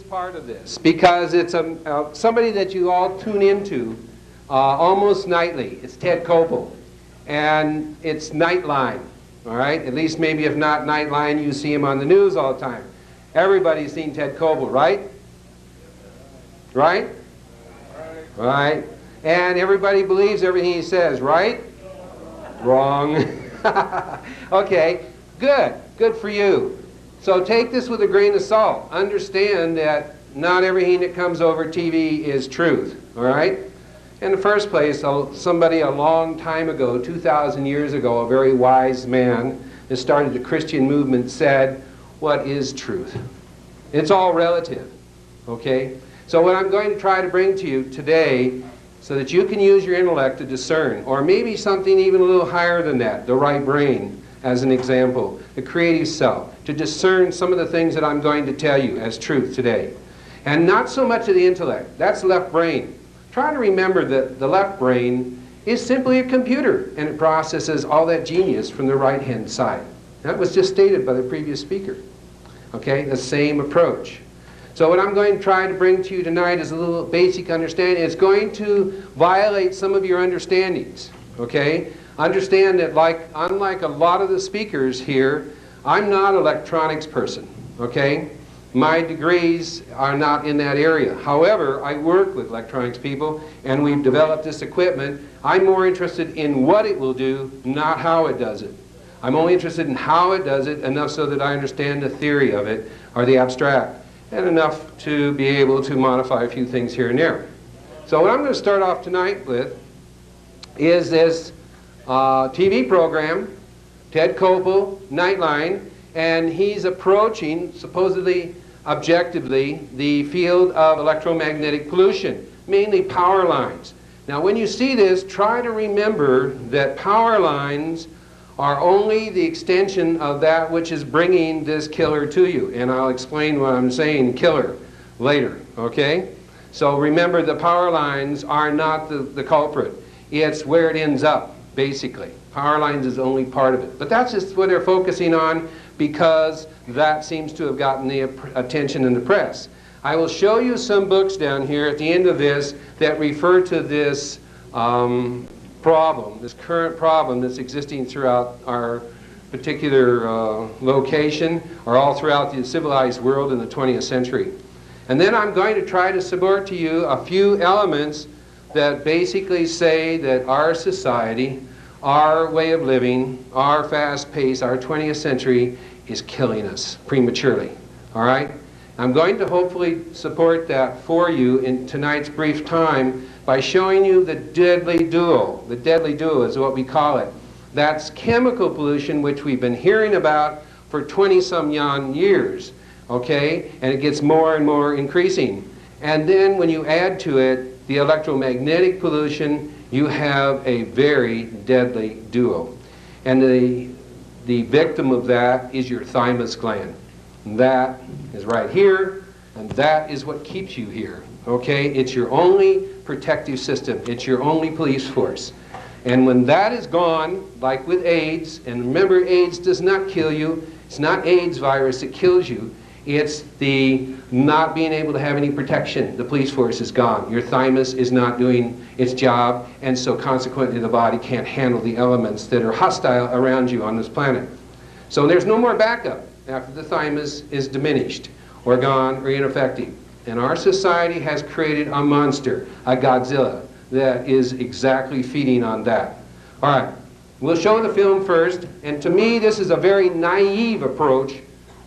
part of this because it's somebody that you all tune into almost nightly. It's Ted Koppel, and it's Nightline. All right, at least maybe if not Nightline, you see him on the news all the time. Everybody's seen Ted Koppel, right? Right? Right. And everybody believes everything he says, right? Wrong. Okay, good. Good for you. So take this with a grain of salt. Understand that not everything that comes over TV is truth, all right? In the first place, somebody a long time ago, 2,000 years ago, a very wise man that started the Christian movement said, what is truth? It's all relative, okay? So what I'm going to try to bring to you today so that you can use your intellect to discern, or maybe something even a little higher than that, the right brain, as an example, the creative self, to discern some of the things that I'm going to tell you as truth today. And not so much of the intellect. That's left brain. Try to remember that the left brain is simply a computer, and it processes all that genius from the right-hand side. That was just stated by the previous speaker. Okay, the same approach. So what I'm going to try to bring to you tonight is a little basic understanding. It's going to violate some of your understandings. Okay? Understand that unlike a lot of the speakers here, I'm not an electronics person. Okay? My degrees are not in that area. However, I work with electronics people, and we've developed this equipment. I'm more interested in what it will do, not how it does it. I'm only interested in how it does it, enough so that I understand the theory of it, or the abstract, and enough to be able to modify a few things here and there. So what I'm going to start off tonight with is this TV program, Ted Koppel, Nightline, and he's approaching, supposedly, objectively, the field of electromagnetic pollution, mainly power lines. Now when you see this, try to remember that power lines are only the extension of that which is bringing this killer to you. And I'll explain what I'm saying, killer, later, okay? So remember, the power lines are not the culprit. It's where it ends up, basically. Power lines is only part of it. But that's just what they're focusing on because that seems to have gotten the attention in the press. I will show you some books down here at the end of this that refer to this problem, this current problem that's existing throughout our particular location, or all throughout the civilized world in the 20th century. And then I'm going to try to subvert to you a few elements that basically say that our society, our way of living, our fast pace, our 20th century is killing us prematurely. All right? I'm going to hopefully support that for you in tonight's brief time by showing you the deadly duo. The deadly duo is what we call it. That's chemical pollution, which we've been hearing about for 20-some years, okay? And it gets more and more increasing. And then when you add to it the electromagnetic pollution, you have a very deadly duo. And the victim of that is your thymus gland. And that is right here, and that is what keeps you here. Okay? It's your only protective system. It's your only police force. And when that is gone, like with AIDS, and remember, AIDS does not kill you. It's not AIDS virus that kills you. It's the not being able to have any protection. The police force is gone. Your thymus is not doing its job, and so consequently the body can't handle the elements that are hostile around you on this planet. So there's no more backup after the thymus is diminished or gone or ineffective. And our society has created a monster, a Godzilla, that is exactly feeding on that. All right, we'll show the film first, and to me this is a very naive approach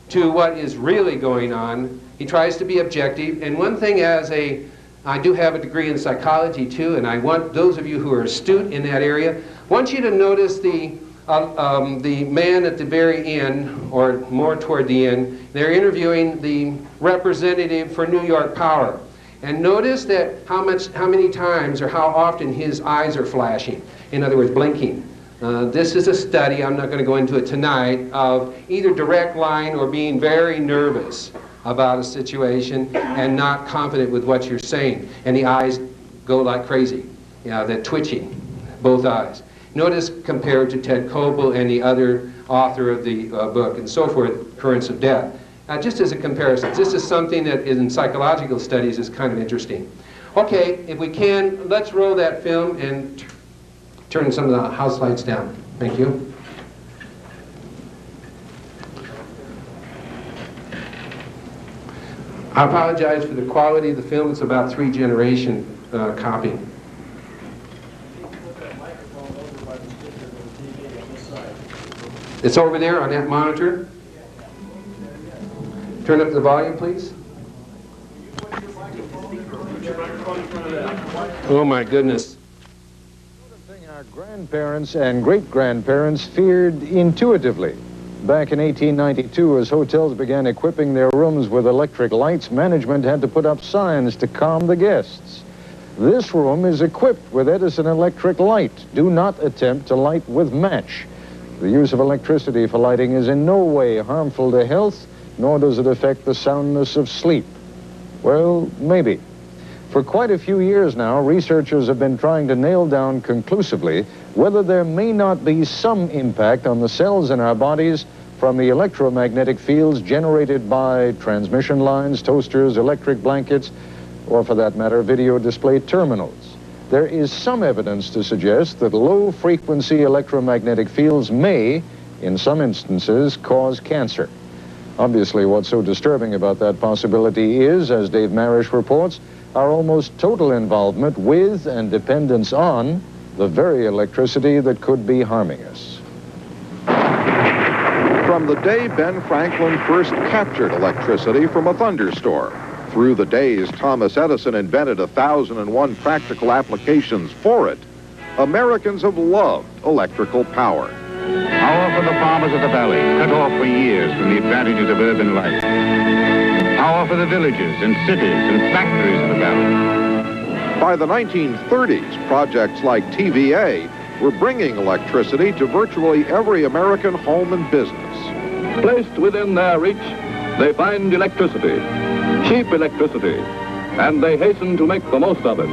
to what is really going on. He tries to be objective, and one thing I do have a degree in psychology too, and I want those of you who are astute in that area, I want you to notice the man at the very end, or more toward the end. They're interviewing the representative for New York Power. And notice that how many times or how often his eyes are flashing. In other words, blinking. This is a study, I'm not going to go into it tonight, of either direct line or being very nervous about a situation and not confident with what you're saying. And the eyes go like crazy. You know, they're twitching, both eyes. Notice compared to Ted Koppel and the other author of the book and so forth, Currents of Death. just as a comparison. This is something that in psychological studies is kind of interesting. Okay, if we can, let's roll that film and turn some of the house lights down. Thank you. I apologize for the quality of the film. It's about 3-generation copy. It's over there on that monitor. Turn up the volume, please. Oh my goodness. Our grandparents and great-grandparents feared intuitively. Back in 1892, as hotels began equipping their rooms with electric lights, management had to put up signs to calm the guests. This room is equipped with Edison electric light. Do not attempt to light with match. The use of electricity for lighting is in no way harmful to health, nor does it affect the soundness of sleep. Well, maybe. For quite a few years now, researchers have been trying to nail down conclusively whether there may not be some impact on the cells in our bodies from the electromagnetic fields generated by transmission lines, toasters, electric blankets, or for that matter, video display terminals. There is some evidence to suggest that low-frequency electromagnetic fields may, in some instances, cause cancer. Obviously, what's so disturbing about that possibility is, as Dave Marish reports, our almost total involvement with and dependence on the very electricity that could be harming us. From the day Ben Franklin first captured electricity from a thunderstorm, through the days Thomas Edison invented 1,001 practical applications for it, Americans have loved electrical power. How often the farmers of the valley, cut off for years from the advantages of urban life? How often the villages and cities and factories of the valley? By the 1930s, projects like TVA were bringing electricity to virtually every American home and business. Placed within their reach, they find electricity, cheap electricity, and they hasten to make the most of it.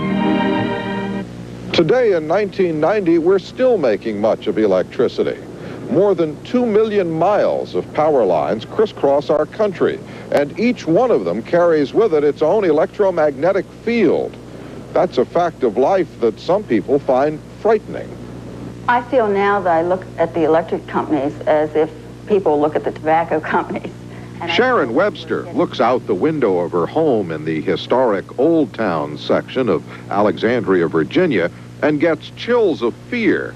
Today in 1990, we're still making much of electricity. More than 2 million miles of power lines crisscross our country, and each one of them carries with it its own electromagnetic field. That's a fact of life that some people find frightening. I feel now that I look at the electric companies as if people look at the tobacco companies. Sharon Webster looks out the window of her home in the historic Old Town section of Alexandria, Virginia, and gets chills of fear.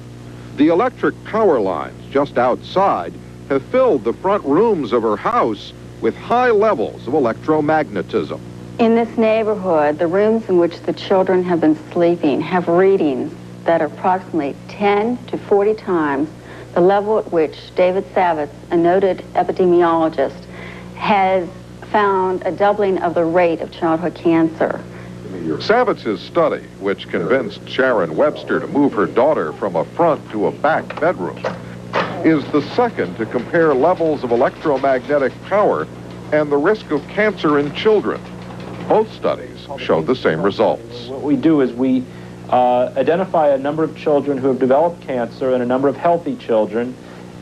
The electric power lines just outside have filled the front rooms of her house with high levels of electromagnetism. In this neighborhood, the rooms in which the children have been sleeping have readings that are approximately 10 to 40 times the level at which David Savitz, a noted epidemiologist, has found a doubling of the rate of childhood cancer. Savitz's study, which convinced Sharon Webster to move her daughter from a front to a back bedroom, is the second to compare levels of electromagnetic power and the risk of cancer in children. Both studies showed the same results. What we do is we identify a number of children who have developed cancer and a number of healthy children,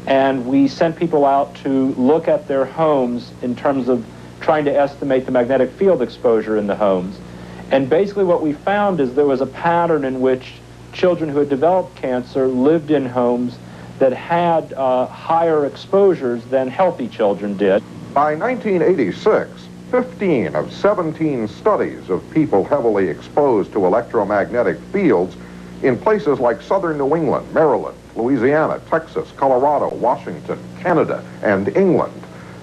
and we send people out to look at their homes in terms of trying to estimate the magnetic field exposure in the homes. And basically what we found is there was a pattern in which children who had developed cancer lived in homes that had higher exposures than healthy children did. By 1986, 15 of 17 studies of people heavily exposed to electromagnetic fields in places like southern New England, Maryland, Louisiana, Texas, Colorado, Washington, Canada, and England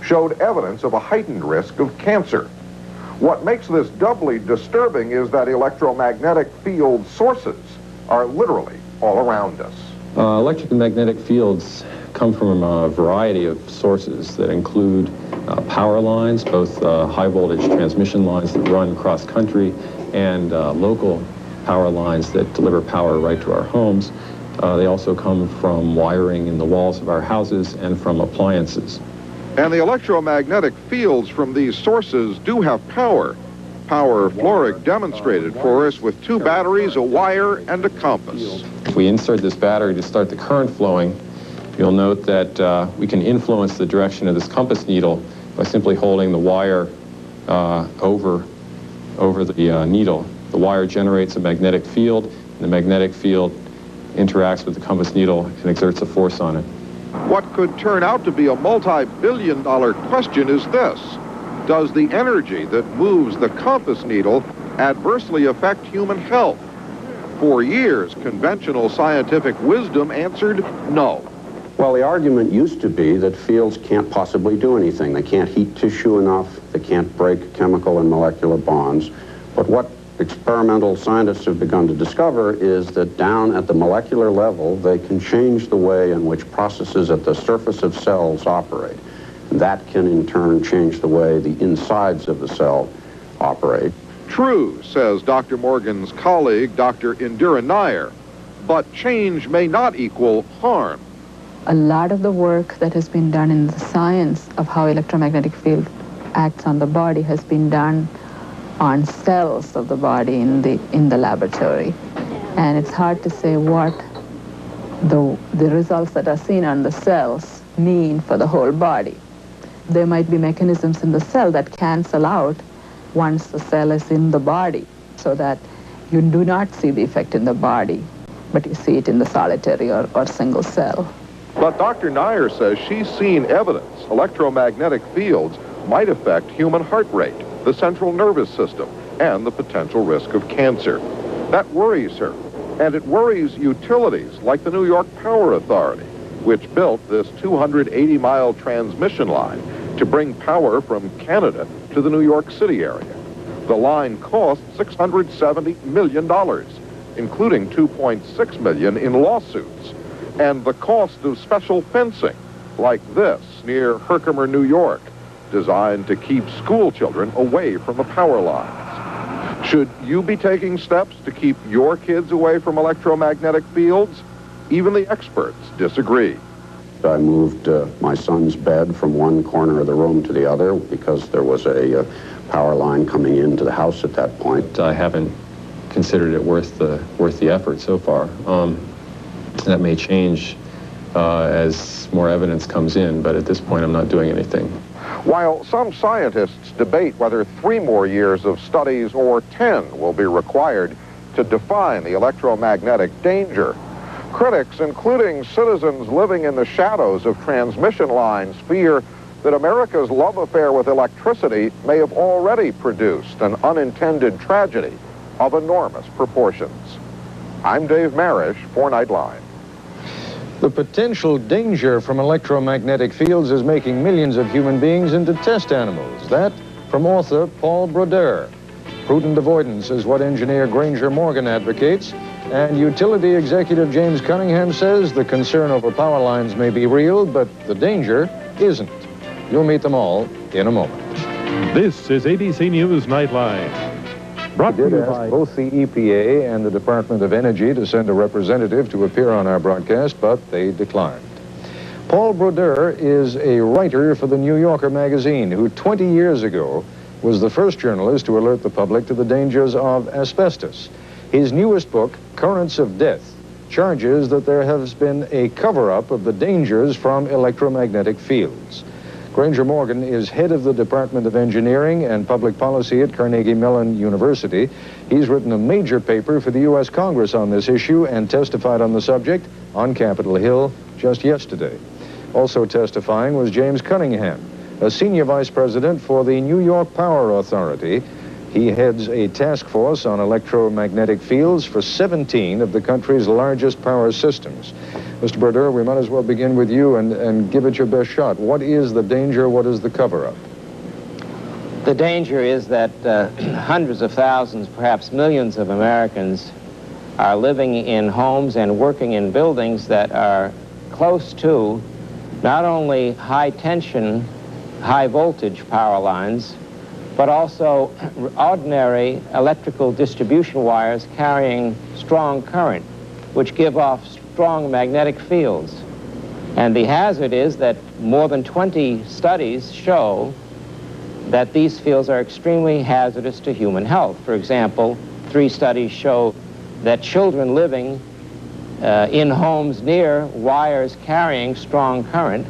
showed evidence of a heightened risk of cancer. What makes this doubly disturbing is that electromagnetic field sources are literally all around us. Electric and magnetic fields come from a variety of sources that include power lines, both high voltage transmission lines that run cross country and local power lines that deliver power right to our homes. They also come from wiring in the walls of our houses and from appliances. And the electromagnetic fields from these sources do have power. Power Floric demonstrated for us with 2 batteries, a wire, and a compass. If we insert this battery to start the current flowing, you'll note that we can influence the direction of this compass needle by simply holding the wire over the needle. The wire generates a magnetic field, and the magnetic field interacts with the compass needle and exerts a force on it. What could turn out to be a multi-billion-dollar question is this: does the energy that moves the compass needle adversely affect human health? For years, conventional scientific wisdom answered no. Well, the argument used to be that fields can't possibly do anything. They can't heat tissue enough. They can't break chemical and molecular bonds. But what experimental scientists have begun to discover is that down at the molecular level, they can change the way in which processes at the surface of cells operate. That can in turn change the way the insides of the cell operate. True, says Dr. Morgan's colleague, Dr. Indira Nair, but change may not equal harm. A lot of the work that has been done in the science of how electromagnetic field acts on the body has been done on cells of the body in the laboratory. And it's hard to say what the results that are seen on the cells mean for the whole body. There might be mechanisms in the cell that cancel out once the cell is in the body, so that you do not see the effect in the body, but you see it in the solitary or single cell. But Dr. Nair says she's seen evidence electromagnetic fields might affect human heart rate, the central nervous system, and the potential risk of cancer. That worries her, and it worries utilities like the New York Power Authority, which built this 280-mile transmission line to bring power from Canada to the New York City area. The line cost $670 million, including $2.6 million in lawsuits, and the cost of special fencing, like this near Herkimer, New York, designed to keep school children away from the power lines. Should you be taking steps to keep your kids away from electromagnetic fields? Even the experts disagree. I moved my son's bed from one corner of the room to the other because there was a power line coming into the house at that point. I haven't considered it worth the effort so far. That may change as more evidence comes in, but at this point I'm not doing anything. While some scientists debate whether 3 more years of studies or 10 will be required to define the electromagnetic danger, critics, including citizens living in the shadows of transmission lines, fear that America's love affair with electricity may have already produced an unintended tragedy of enormous proportions. I'm Dave Marish for Nightline. The potential danger from electromagnetic fields is making millions of human beings into test animals. That from author Paul Brodeur. Prudent avoidance is what engineer Granger Morgan advocates, and utility executive James Cunningham says the concern over power lines may be real, but the danger isn't. You'll meet them all in a moment. This is ABC News Nightline. Brought to you by both the EPA and the Department of Energy to send a representative to appear on our broadcast, but they declined. Paul Brodeur is a writer for the New Yorker magazine who 20 years ago was the first journalist to alert the public to the dangers of asbestos. His newest book, Currents of Death, charges that there has been a cover-up of the dangers from electromagnetic fields. Granger Morgan is head of the Department of Engineering and Public Policy at Carnegie Mellon University. He's written a major paper for the U.S. Congress on this issue and testified on the subject on Capitol Hill just yesterday. Also testifying was James Cunningham, a senior vice president for the New York Power Authority. He heads a task force on electromagnetic fields for 17 of the country's largest power systems. Mr. Brodeur, we might as well begin with you and give it your best shot. What is the danger? What is the cover-up? The danger is that hundreds of thousands, perhaps millions of Americans are living in homes and working in buildings that are close to not only high-tension, high-voltage power lines, but also ordinary electrical distribution wires carrying strong current, which give off strong magnetic fields. And the hazard is that more than 20 studies show that these fields are extremely hazardous to human health. For example, 3 studies show that children living in homes near wires carrying strong current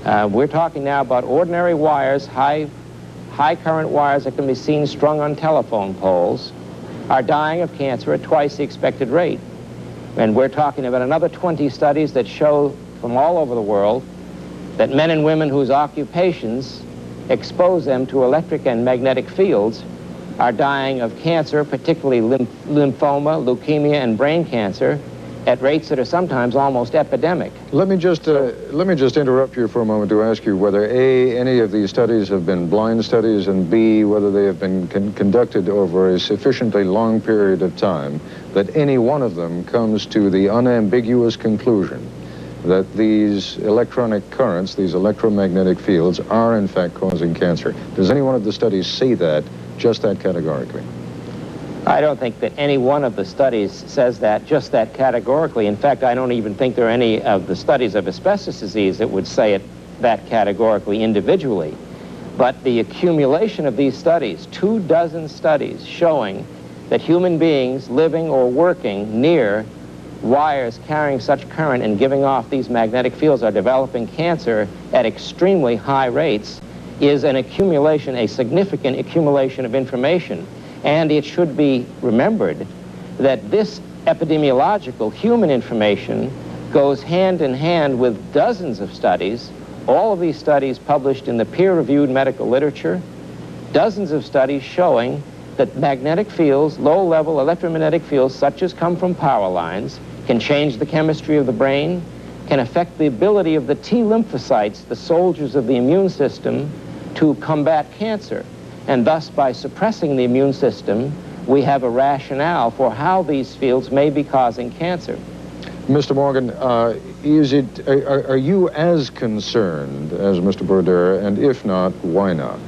We're talking now about ordinary wires, high current wires that can be seen strung on telephone poles, are dying of cancer at twice the expected rate. And we're talking about another 20 studies that show from all over the world that men and women whose occupations expose them to electric and magnetic fields are dying of cancer, particularly lymphoma, leukemia, and brain cancer, at rates that are sometimes almost epidemic. Let me just interrupt you for a moment to ask you whether A, any of these studies have been blind studies, and B, whether they have been conducted over a sufficiently long period of time that any one of them comes to the unambiguous conclusion that these electronic currents, these electromagnetic fields, are in fact causing cancer. Does any one of the studies say that, just that categorically? I don't think that any one of the studies says that, just that categorically. In fact, I don't even think there are any of the studies of asbestos disease that would say it that categorically individually. But the accumulation of these studies, 24 studies showing that human beings living or working near wires carrying such current and giving off these magnetic fields are developing cancer at extremely high rates, is an accumulation, a significant accumulation of information. And it should be remembered that this epidemiological human information goes hand in hand with dozens of studies, all of these studies published in the peer-reviewed medical literature, dozens of studies showing that magnetic fields, low-level electromagnetic fields such as come from power lines, can change the chemistry of the brain, can affect the ability of the T lymphocytes, the soldiers of the immune system, to combat cancer. And thus, by suppressing the immune system, we have a rationale for how these fields may be causing cancer. Mr. Morgan, are you as concerned as Mr. Brodeur, and if not, why not?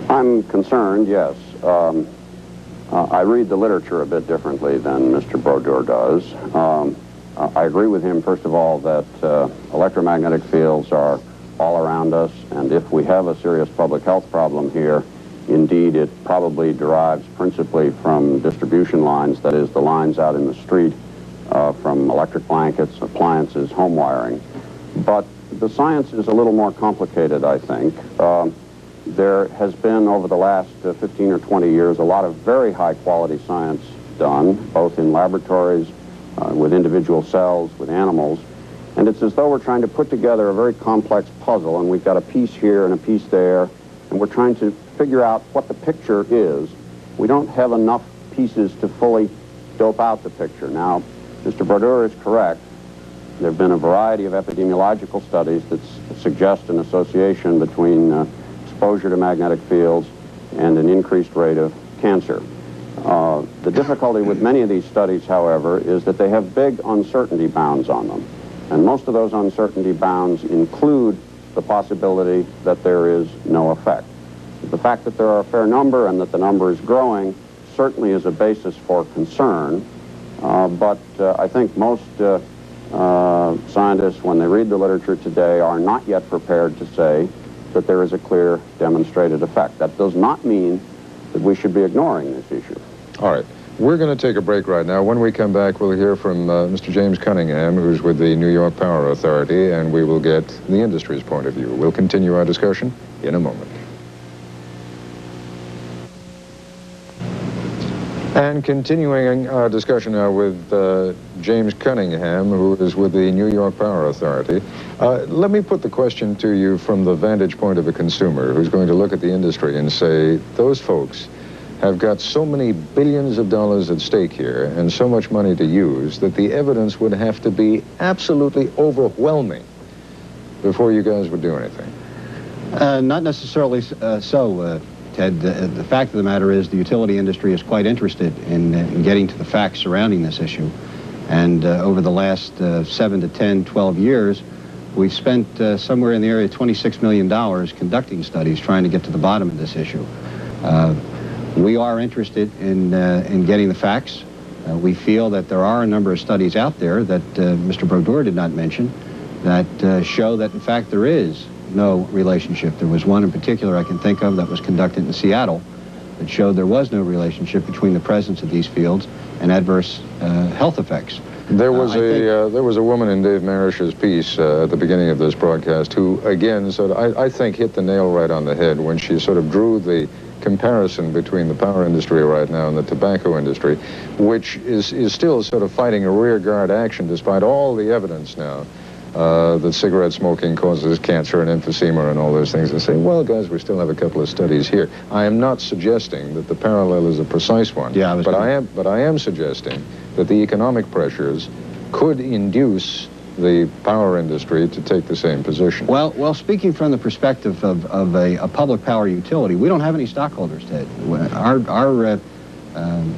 I'm concerned, yes. I read the literature a bit differently than Mr. Brodeur does. I agree with him, first of all, that electromagnetic fields are all around us, and if we have a serious public health problem here, indeed it probably derives principally from distribution lines, that is, the lines out in the street, from electric blankets, appliances, home wiring. But the science is a little more complicated, I think. There has been, over the last 15 or 20 years, a lot of very high-quality science done, both in laboratories, with individual cells, with animals. And it's as though we're trying to put together a very complex puzzle, and we've got a piece here and a piece there, and we're trying to figure out what the picture is. We don't have enough pieces to fully dope out the picture. Now, Mr. Brodeur is correct. There have been a variety of epidemiological studies that suggest an association between exposure to magnetic fields and an increased rate of cancer. The difficulty with many of these studies, however, is that they have big uncertainty bounds on them. And most of those uncertainty bounds include the possibility that there is no effect. The fact that there are a fair number and that the number is growing certainly is a basis for concern, but I think most scientists, when they read the literature today, are not yet prepared to say that there is a clear demonstrated effect. That does not mean that we should be ignoring this issue. All right. We're going to take a break right now. When we come back, we'll hear from Mr. James Cunningham, who's with the New York Power Authority, and we will get the industry's point of view. We'll continue our discussion in a moment. And continuing our discussion now with James Cunningham, who is with the New York Power Authority. Let me put the question to you from the vantage point of a consumer who's going to look at the industry and say, those folks have got so many billions of dollars at stake here and so much money to use that the evidence would have to be absolutely overwhelming before you guys would do anything. Not necessarily so, Ted. The fact of the matter is the utility industry is quite interested in getting to the facts surrounding this issue. And over the last 7 to 10, 12 years, we've spent somewhere in the area of $26 million conducting studies trying to get to the bottom of this issue. We are interested in getting the facts. We feel that there are a number of studies out there that Mr. Brodeur did not mention that show that, in fact, there is no relationship. There was one in particular I can think of that was conducted in Seattle that showed there was no relationship between the presence of these fields and adverse health effects. There was a woman in Dave Marish's piece at the beginning of this broadcast who, again, I think hit the nail right on the head when she sort of drew the comparison between the power industry right now and the tobacco industry, which is still sort of fighting a rearguard action despite all the evidence now that cigarette smoking causes cancer and emphysema and all those things, and say, well, guys, we still have a couple of studies here. I am not suggesting that the parallel is a precise one, but I am suggesting that the economic pressures could induce the power industry to take the same position. Well, speaking from the perspective of a public power utility, we don't have any stockholders, Ted. Our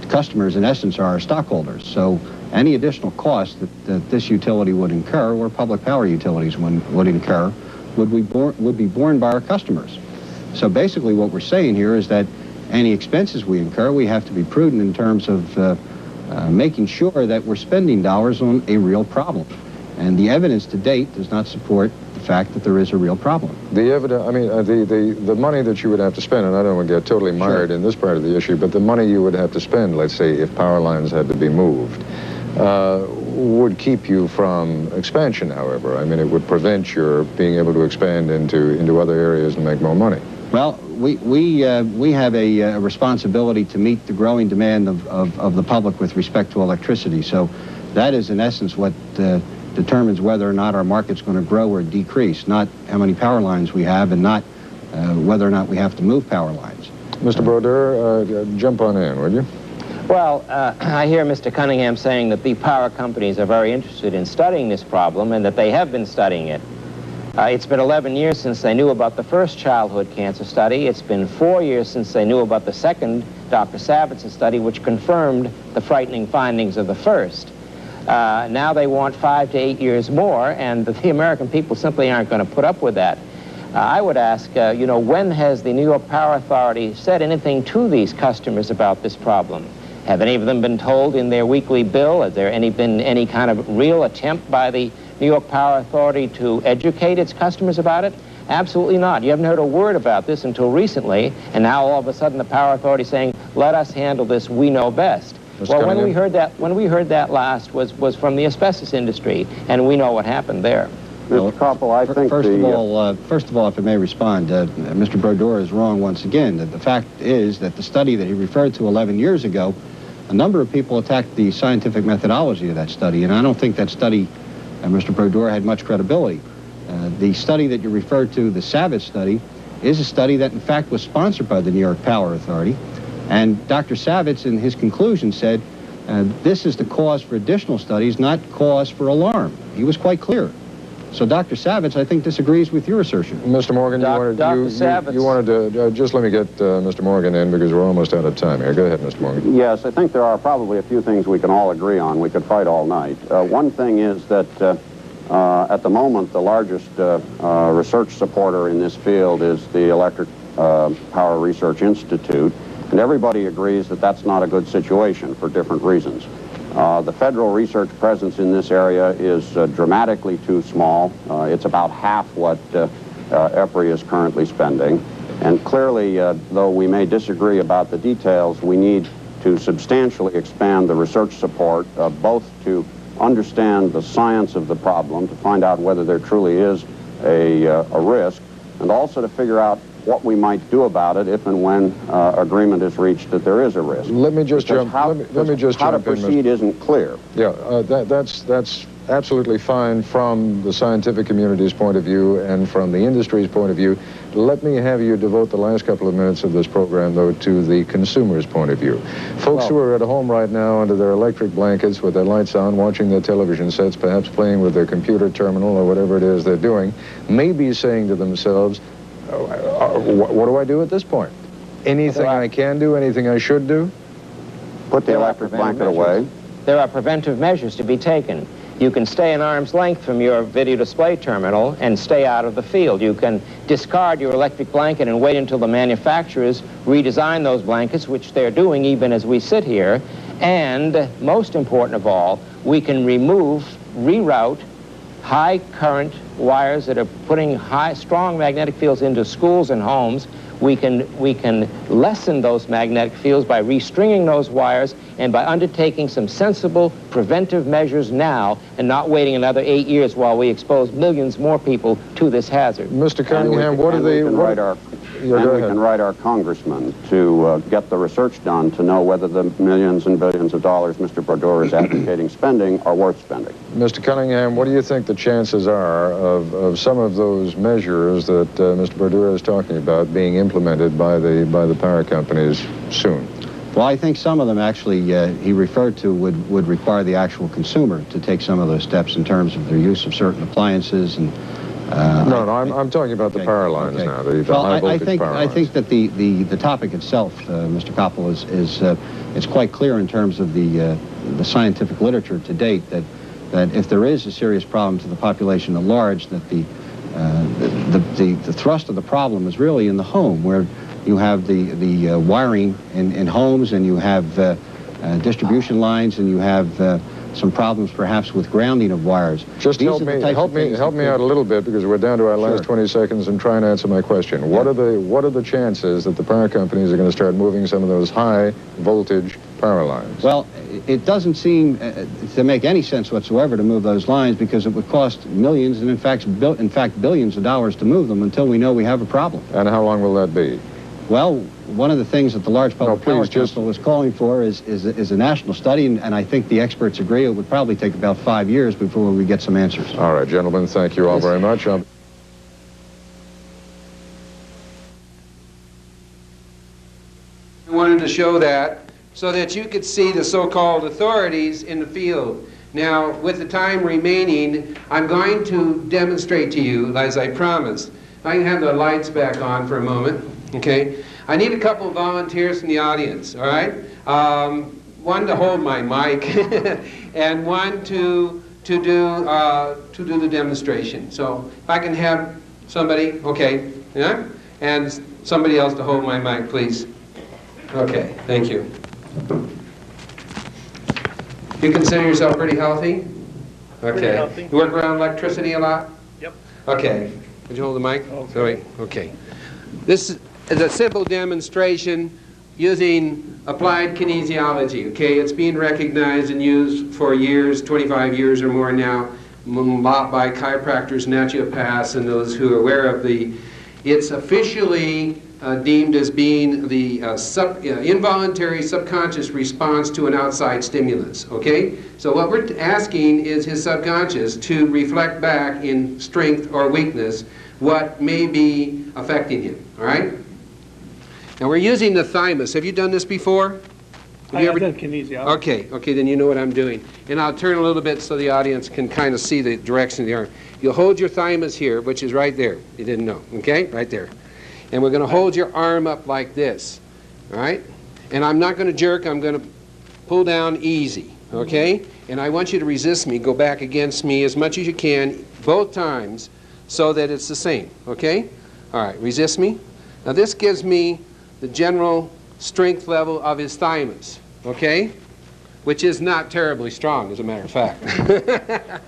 customers, in essence, are our stockholders. So any additional cost that this utility would incur, or public power utilities would incur, would be borne by our customers. So basically what we're saying here is that any expenses we incur, we have to be prudent in terms of making sure that we're spending dollars on a real problem. And the evidence to date does not support the fact that there is a real problem. The evidence, I mean, the money that you would have to spend, and I don't want to get totally mired in this part of the issue, but the money you would have to spend, let's say, if power lines had to be moved, would keep you from expansion, however. I mean, it would prevent your being able to expand into other areas and make more money. Well, we have a responsibility to meet the growing demand of the public with respect to electricity. So that is, in essence, what determines whether or not our market's going to grow or decrease, not how many power lines we have and not whether or not we have to move power lines. Mr. Brodeur, jump on in, would you? Well, I hear Mr. Cunningham saying that the power companies are very interested in studying this problem and that they have been studying it. It's been 11 years since they knew about the first childhood cancer study. It's been 4 years since they knew about the second Dr. Savitz's study, which confirmed the frightening findings of the first. Now they want 5 to 8 years more, and the American people simply aren't going to put up with that. I would ask, you know, when has the New York Power Authority said anything to these customers about this problem? Have any of them been told in their weekly bill? Has there been any kind of real attempt by the New York Power Authority to educate its customers about it? Absolutely not. You haven't heard a word about this until recently, and now all of a sudden the Power Authority is saying, let us handle this, we know best. Well, when we heard that last was from the asbestos industry, and we know what happened there. Mr. Koppel, I think first of all, if I may respond, Mr. Brodeur is wrong once again. The fact is that the study that he referred to 11 years ago, a number of people attacked the scientific methodology of that study, and I don't think that study, Mr. Brodeur, had much credibility. The study that you referred to, the Savitz study, is a study that in fact was sponsored by the New York Power Authority, and Dr. Savitz in his conclusion said, this is the cause for additional studies, not cause for alarm. He was quite clear. So Dr. Savitz, I think, disagrees with your assertion. Mr. Morgan, you wanted to, just let me get Mr. Morgan in because we're almost out of time here. Go ahead, Mr. Morgan. Yes, I think there are probably a few things we can all agree on. We could fight all night. One thing is that at the moment, the largest research supporter in this field is the Electric Power Research Institute, and everybody agrees that that's not a good situation for different reasons. The federal research presence in this area is dramatically too small. It's about half what EPRI is currently spending. And clearly, though we may disagree about the details, we need to substantially expand the research support, both to understand the science of the problem, to find out whether there truly is a risk, and also to figure out what we might do about it if and when agreement is reached that there is a risk. Let me just jump. Let me just how jump to proceed isn't clear. Yeah, that's absolutely fine from the scientific community's point of view and from the industry's point of view. Let me have you devote the last couple of minutes of this program, though, to the consumer's point of view. Folks who are at home right now under their electric blankets with their lights on, watching their television sets, perhaps playing with their computer terminal or whatever it is they're doing, may be saying to themselves, what do I do at this point? Anything I can do, anything I should do? Put the electric blanket away. There are preventive measures to be taken. You can stay an arm's length from your video display terminal and stay out of the field. You can discard your electric blanket and wait until the manufacturers redesign those blankets, which they're doing even as we sit here. And most important of all, we can reroute high current wires that are putting strong magnetic fields into schools and homes. we can lessen those magnetic fields by restringing those wires and by undertaking some sensible preventive measures now and not waiting another 8 years while we expose millions more people to this hazard. Mr. Cunningham, what are we the... can write our congressman to get the research done to know whether the millions and billions of dollars Mr. Brodeur is advocating spending are worth spending. Mr. Cunningham, what do you think the chances are of some of those measures that Mr. Brodeur is talking about being implemented by the power companies soon? Well, I think some of them actually he referred to would require the actual consumer to take some of those steps in terms of their use of certain appliances and I'm talking about the power lines now, the high voltage power lines. I think that the topic itself, Mr. Koppel, is quite clear in terms of the scientific literature to date that if there is a serious problem to the population at large, that the thrust of the problem is really in the home, where you have the wiring in homes, and you have distribution lines, and you have some problems perhaps with grounding of wires. Just help me out a little bit, because we're down to our last 20 seconds, and try and answer my question. Yeah. What are the chances that the power companies are going to start moving some of those high voltage power lines? Well, it doesn't seem to make any sense whatsoever to move those lines, because it would cost millions and in fact billions of dollars to move them until we know we have a problem. And how long will that be? Well, one of the things that the Large Public Power Council is calling for is a national study, and I think the experts agree it would probably take about 5 years before we get some answers. All right, gentlemen, thank you all very much. I wanted to show that so that you could see the so-called authorities in the field. Now, with the time remaining, I'm going to demonstrate to you, as I promised. I can have the lights back on for a moment. Okay, I need a couple of volunteers from the audience, all right? One to hold my mic and one to do the demonstration. So if I can have somebody, okay, yeah? And somebody else to hold my mic, please. Okay, thank you. You consider yourself pretty healthy? Okay. Pretty healthy. You work around electricity a lot? Yep. Okay. Would you hold the mic? Okay. Sorry. Okay. This is a simple demonstration using applied kinesiology. Okay, it's being recognized and used for years, 25 years or more now, by chiropractors, naturopaths, and those who are aware of it's officially deemed as being the involuntary subconscious response to an outside stimulus. Okay, so what we're asking is his subconscious to reflect back in strength or weakness what may be affecting him. All right. Now we're using the thymus. Have you done this before? I've done kinesiology. Okay, then you know what I'm doing. And I'll turn a little bit so the audience can kind of see the direction of the arm. You'll hold your thymus here, which is right there. You didn't know, okay? Right there. And we're going to hold your arm up like this, all right? And I'm not going to jerk. I'm going to pull down easy, okay? And I want you to resist me, go back against me as much as you can, both times, so that it's the same, okay? All right, resist me. Now this gives me the general strength level of his thymus, okay? Which is not terribly strong, as a matter of fact.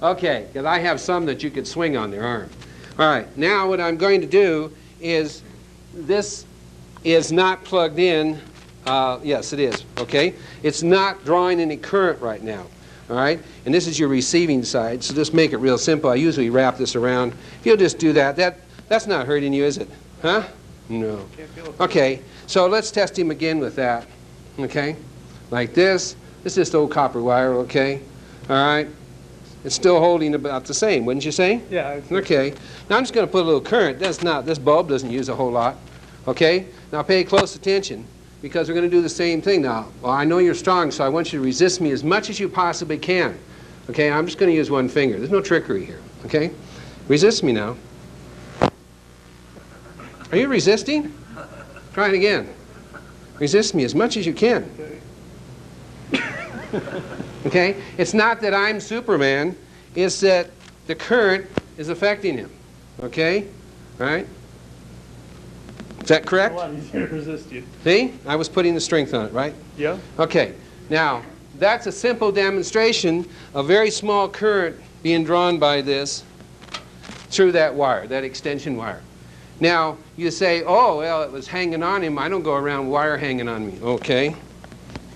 Okay, because I have some that you could swing on their arm. All right, now what I'm going to do is, this is not plugged in. Yes, it is, okay? It's not drawing any current right now, all right? And this is your receiving side, so just make it real simple. I usually wrap this around. If you'll just do that, that's not hurting you, is it? Huh? No. Okay, so let's test him again with that, okay? Like this. This is just old copper wire, okay? All right? It's still holding about the same, wouldn't you say? Yeah. Okay. Now I'm just going to put a little current. This bulb doesn't use a whole lot, okay? Now pay close attention, because we're going to do the same thing now. Well, I know you're strong, so I want you to resist me as much as you possibly can, okay? I'm just going to use one finger. There's no trickery here, okay? Resist me now. Are you resisting? Try it again. Resist me as much as you can. Okay? It's not that I'm Superman. It's that the current is affecting him. Okay? All right? Is that correct? A lot easier to resist you. See? I was putting the strength on it, right? Yeah. Okay. Now, that's a simple demonstration of very small current being drawn by this through that wire, that extension wire. Now, you say, oh, well, it was hanging on him. I don't go around wire hanging on me. Okay.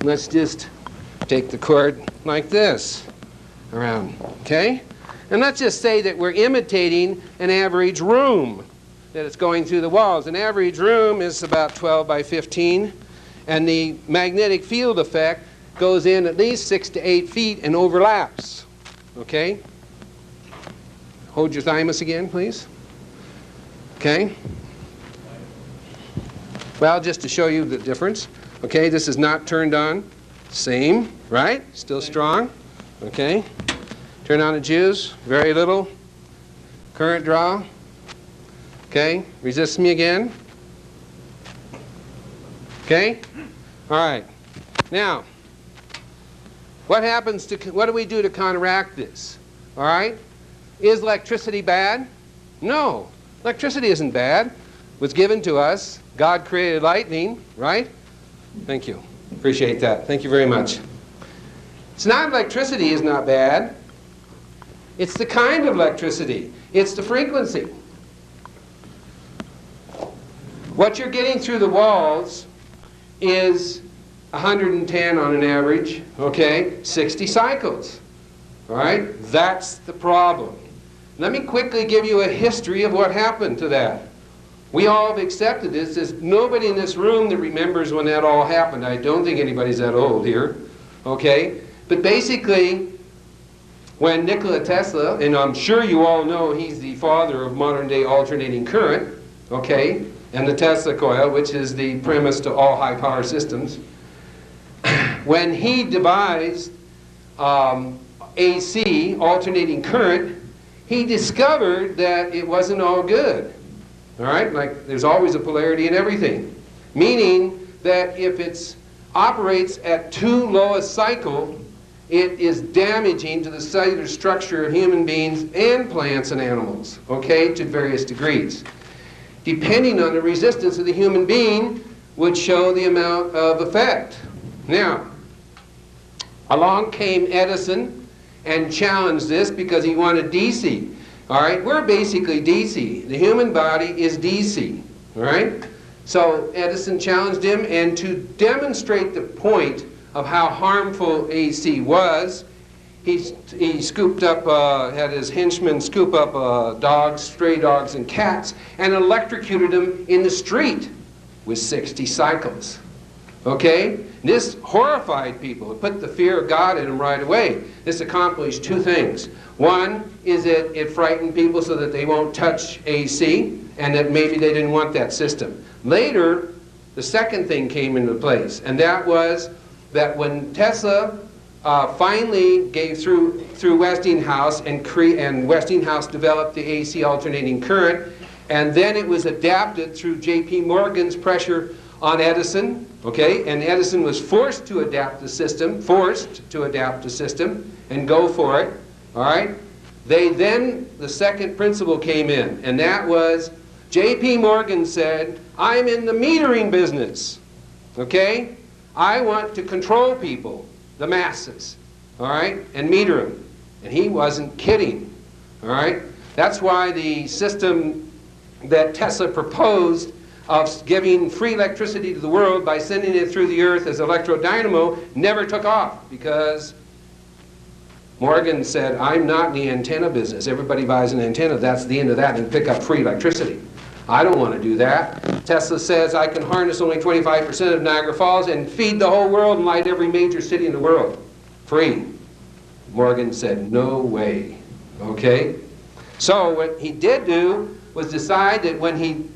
Let's just take the cord like this around, okay? And let's just say that we're imitating an average room, that it's going through the walls. An average room is about 12 by 15, and the magnetic field effect goes in at least 6 to 8 feet and overlaps, okay? Hold your thymus again, please. Okay? Well, just to show you the difference. Okay, this is not turned on. Same, right? Still strong. Okay. Turn on the juice. Very little current draw. Okay. Resist me again. Okay. All right. Now, what do we do to counteract this? All right. Is electricity bad? No. Electricity isn't bad. It was given to us. God created lightning, right? Thank you. Appreciate that. Thank you very much. It's not electricity is not bad. It's the kind of electricity. It's the frequency. What you're getting through the walls is 110 on an average, okay? 60 cycles. All right? That's the problem. Let me quickly give you a history of what happened to that. We all have accepted this. There's nobody in this room that remembers when that all happened. I don't think anybody's that old here. Okay? But basically, when Nikola Tesla, and I'm sure you all know he's the father of modern-day alternating current, okay, and the Tesla coil, which is the premise to all high-power systems, when he devised AC, alternating current, he discovered that it wasn't all good. All right? Like, there's always a polarity in everything. Meaning that if it operates at too low a cycle, it is damaging to the cellular structure of human beings and plants and animals, okay, to various degrees. Depending on the resistance of the human being would show the amount of effect. Now, along came Edison and challenged this because he wanted DC. All right, we're basically DC. The human body is DC. All right? So Edison challenged him, and to demonstrate the point of how harmful AC was, he scooped up, had his henchmen scoop up dogs, stray dogs and cats, and electrocuted them in the street with 60 cycles. Okay? This horrified people. It put the fear of God in them right away. This accomplished two things. One is that it frightened people so that they won't touch AC, and that maybe they didn't want that system. Later, the second thing came into place, and that was that when Tesla finally gave through Westinghouse, and Westinghouse developed the AC alternating current, and then it was adapted through J.P. Morgan's pressure on Edison, okay, and Edison was forced to adapt the system, and go for it, all right? The second principle came in, and that was J.P. Morgan said, I'm in the metering business, okay? I want to control people, the masses, all right, and meter them. And he wasn't kidding, all right? That's why the system that Tesla proposed of giving free electricity to the world by sending it through the earth as electrodynamo never took off, because Morgan said, I'm not in the antenna business. Everybody buys an antenna, that's the end of that, and pick up free electricity. I don't want to do that. Tesla says I can harness only 25% of Niagara Falls and feed the whole world and light every major city in the world. Free. Morgan said, no way. Okay? So what he did do was decide that when he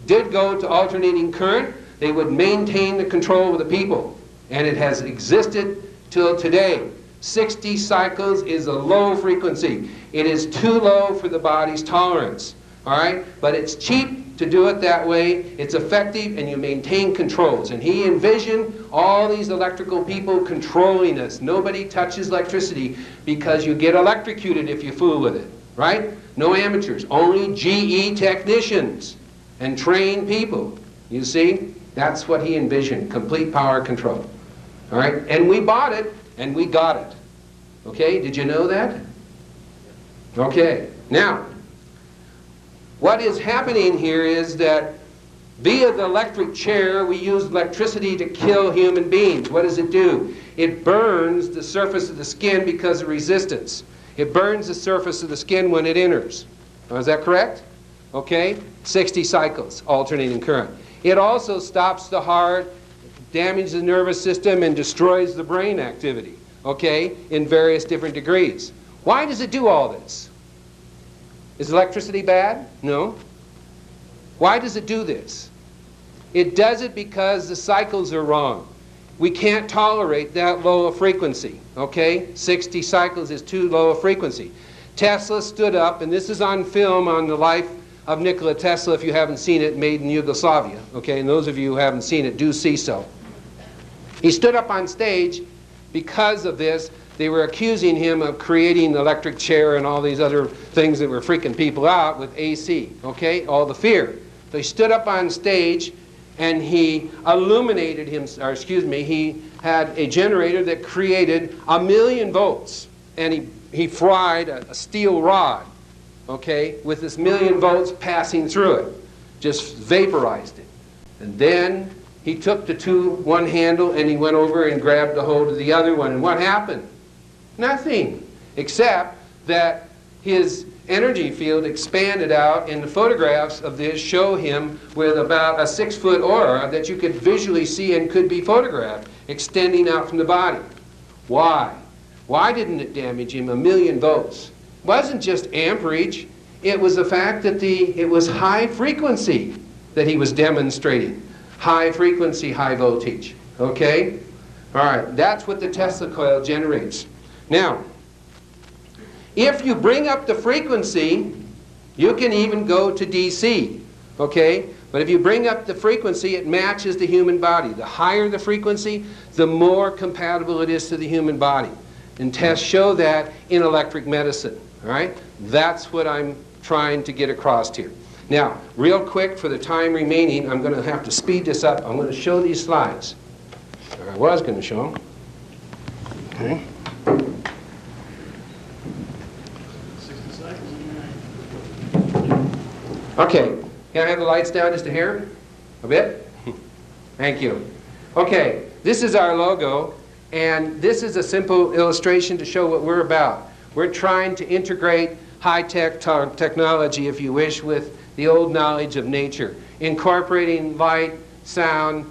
did go to alternating current, they would maintain the control of the people. And it has existed till today. 60 cycles is a low frequency. It is too low for the body's tolerance. All right? But it's cheap to do it that way. It's effective, and you maintain controls. And he envisioned all these electrical people controlling us. Nobody touches electricity because you get electrocuted if you fool with it. Right? No amateurs. Only GE technicians and trained people. You see? That's what he envisioned. Complete power control. All right? And we bought it, and we got it. Okay? Did you know that? Okay. Now, what is happening here is that via the electric chair, we use electricity to kill human beings. What does it do? It burns the surface of the skin because of resistance. It burns the surface of the skin when it enters. Is that correct? Okay? 60 cycles, alternating current. It also stops the heart, damages the nervous system, and destroys the brain activity, okay, in various different degrees. Why does it do all this? Is electricity bad? No. Why does it do this? It does it because the cycles are wrong. We can't tolerate that low a frequency, okay? 60 cycles is too low a frequency. Tesla stood up, and this is on film on the life of Nikola Tesla, if you haven't seen it, made in Yugoslavia, okay? And those of you who haven't seen it, do see so. He stood up on stage. Because of this, they were accusing him of creating the electric chair and all these other things that were freaking people out with AC, okay? All the fear. So he stood up on stage and he illuminated him, or excuse me, he had a generator that created 1,000,000 volts, and he fried a steel rod, okay, with this 1,000,000 volts passing through it, just vaporized it. And then he took the one handle and he went over and grabbed a hold of the other one. And what happened? Nothing, except that his energy field expanded out, and the photographs of this show him with about a 6-foot aura that you could visually see and could be photographed, extending out from the body. Why? Why didn't it damage him? 1,000,000 volts. It wasn't just amperage. It was the fact that it was high frequency that he was demonstrating. High frequency, high voltage. Okay? All right, that's what the Tesla coil generates. Now, if you bring up the frequency, you can even go to DC. Okay? But if you bring up the frequency, it matches the human body. The higher the frequency, the more compatible it is to the human body. And tests show that in electric medicine. All right? That's what I'm trying to get across here. Now, real quick, for the time remaining, I'm going to have to speed this up. I'm going to show these slides. Or I was going to show them. Okay. Okay. Can I have the lights down just a hair? A bit? Thank you. Okay. This is our logo, and this is a simple illustration to show what we're about. We're trying to integrate high-tech technology, if you wish, with the old knowledge of nature, incorporating light, sound,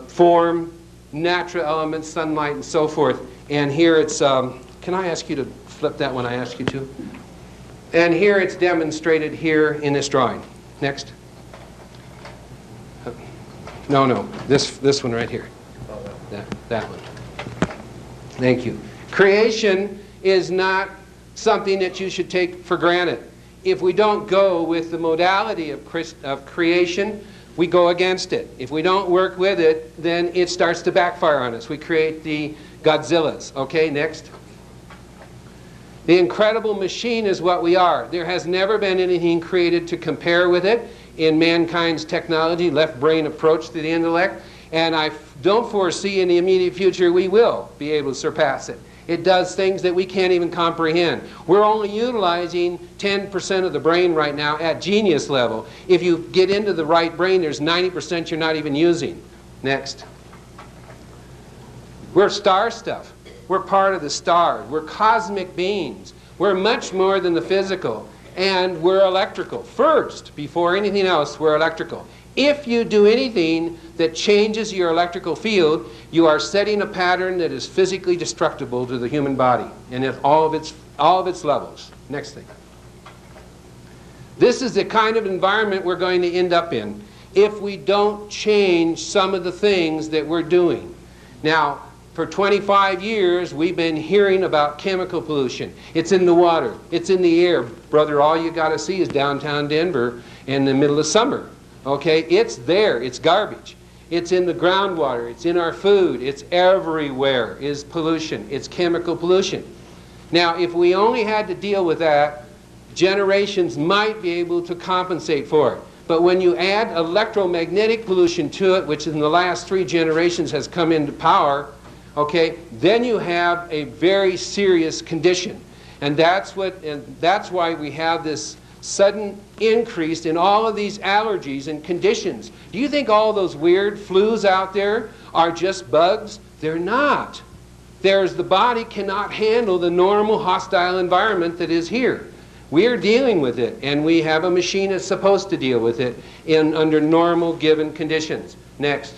form, natural elements, sunlight, and so forth. And here it's, can I ask you to flip that when I ask you to? And here it's demonstrated here in this drawing. Next. No, this one right here. That one. Thank you. Creation is not something that you should take for granted. If we don't go with the modality of creation, we go against it. If we don't work with it, then it starts to backfire on us. We create the Godzillas. Okay, next. The incredible machine is what we are. There has never been anything created to compare with it in mankind's technology, left brain approach to the intellect, and I don't foresee in the immediate future we will be able to surpass it. It does things that we can't even comprehend. We're only utilizing 10% of the brain right now at genius level. If you get into the right brain, there's 90% you're not even using. Next. We're star stuff. We're part of the stars. We're cosmic beings. We're much more than the physical. And we're electrical. First, before anything else, we're electrical. If you do anything that changes your electrical field, you are setting a pattern that is physically destructible to the human body and at all of its levels. Next thing. This is the kind of environment we're going to end up in if we don't change some of the things that we're doing. Now, for 25 years, we've been hearing about chemical pollution. It's in the water. It's in the air. Brother, all you got to see is downtown Denver in the middle of summer. Okay, it's there. It's garbage. It's in the groundwater. It's in our food. It's everywhere is pollution. It's chemical pollution. Now, if we only had to deal with that, generations might be able to compensate for it. But when you add electromagnetic pollution to it, which in the last 3 generations has come into power, okay, then you have a very serious condition. And that's why we have this sudden increase in all of these allergies and conditions. Do you think all those weird flus out there are just bugs? They're not. The body cannot handle the normal hostile environment that is here. We are dealing with it, and we have a machine that's supposed to deal with it under normal given conditions. Next.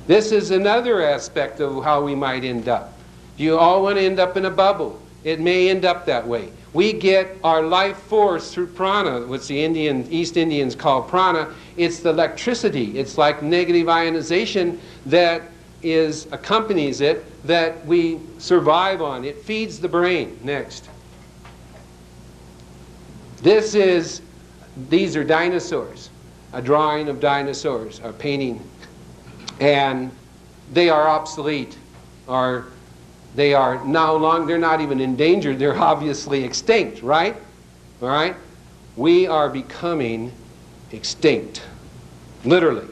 This is another aspect of how we might end up. Do you all want to end up in a bubble? It may end up that way. We get our life force through prana, which the East Indians call prana. It's the electricity. It's like negative ionization that accompanies it, that we survive on. It feeds the brain. Next. These are dinosaurs. A drawing of dinosaurs, a painting. And they are obsolete, or they are no longer, they're not even endangered, they're obviously extinct, right? All right? We are becoming extinct, literally.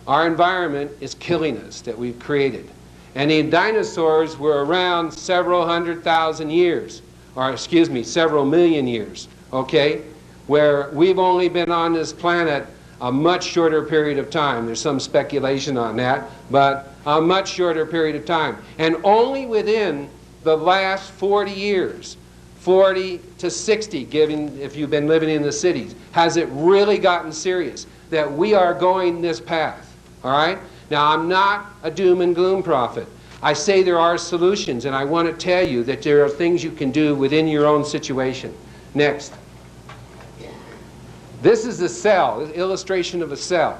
Our environment is killing us that we've created. And the dinosaurs were around several 100,000 years, or excuse me, several million years, okay? Where we've only been on this planet a much shorter period of time. There's some speculation on that, but a much shorter period of time. And only within the last 40 years, 40 to 60, given if you've been living in the cities, has it really gotten serious that we are going this path, all right? Now, I'm not a doom and gloom prophet. I say there are solutions, and I want to tell you that there are things you can do within your own situation. Next. This is a cell, this illustration of a cell.